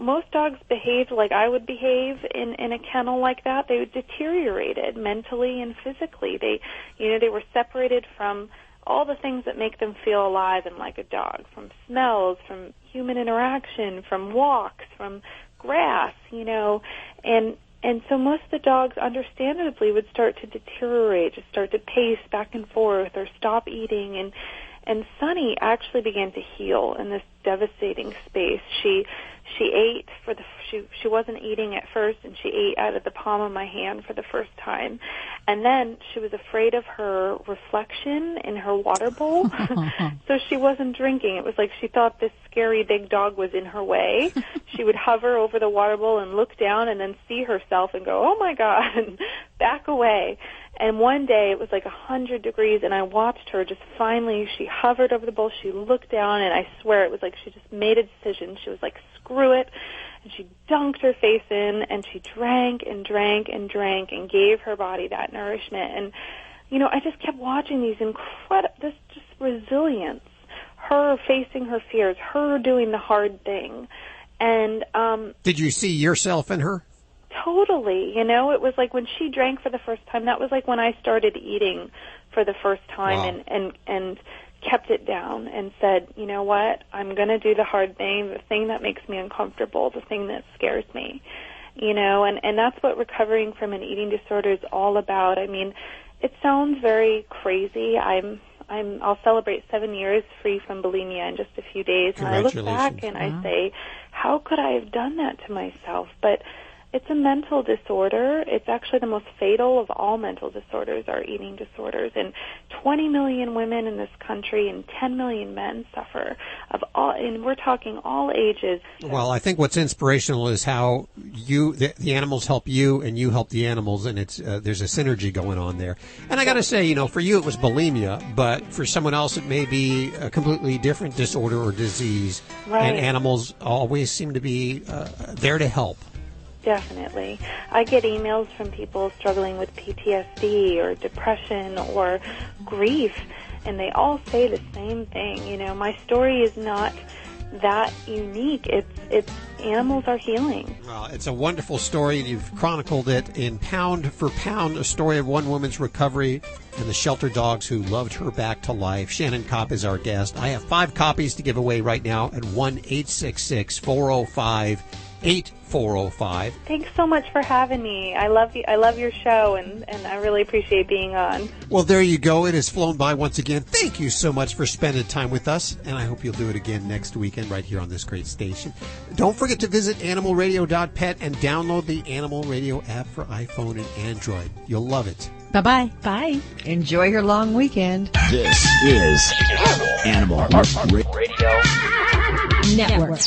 most dogs behaved like I would behave in a kennel like that. They deteriorated mentally and physically. They were separated from all the things that make them feel alive and like a dog, from smells, from human interaction, from walks, from grass, and so most of the dogs, understandably, would start to deteriorate, just start to pace back and forth or stop eating, And Sunny actually began to heal in this devastating space. She ate she wasn't eating at first, and she ate out of the palm of my hand for the first time. And then she was afraid of her reflection in her water bowl, so she wasn't drinking. It was like she thought this scary big dog was in her way. She would hover over the water bowl and look down and then see herself and go, oh my God, and back away. And one day it was like 100 degrees, and I watched her just finally, she hovered over the bowl, she looked down, and I swear it was like she just made a decision. She was like, screw it. And she dunked her face in, and she drank and drank and drank and gave her body that nourishment. And, you know, I just kept watching these this just resilience, her facing her fears, her doing the hard thing. And did you see yourself in her? Totally. You know, it was like when she drank for the first time, that was like when I started eating for the first time. Wow. and kept it down and said, you know what, I'm going to do the hard thing, the thing that makes me uncomfortable, the thing that scares me, you know, and that's what recovering from an eating disorder is all about. I mean, it sounds very crazy. I'll celebrate 7 years free from bulimia in just a few days, and I look back and I say, how could I have done that to myself? But it's a mental disorder. It's actually the most fatal of all mental disorders are eating disorders. And 20 million women in this country and 10 million men suffer of all, and we're talking all ages. Well, I think what's inspirational is how the animals help you and you help the animals, and it's there's a synergy going on there. And I got to say, you know, for you it was bulimia, but for someone else it may be a completely different disorder or disease. Right. And animals always seem to be there to help. Definitely. I get emails from people struggling with PTSD or depression or grief, and they all say the same thing. You know, my story is not that unique. It's animals are healing. Well, it's a wonderful story, and you've chronicled it in pound for pound, a story of one woman's recovery and the shelter dogs who loved her back to life. Shannon Kopp is our guest. I have 5 copies to give away right now at 1-866-405-8405. Thanks so much for having me. I love you. I love your show, and I really appreciate being on. Well, there you go. It has flown by once again. Thank you so much for spending time with us, and I hope you'll do it again next weekend right here on this great station. Don't forget to visit animalradio.pet and download the Animal Radio app for iPhone and Android. You'll love it. Bye-bye. Bye. Enjoy your long weekend. This is Animal Radio Network.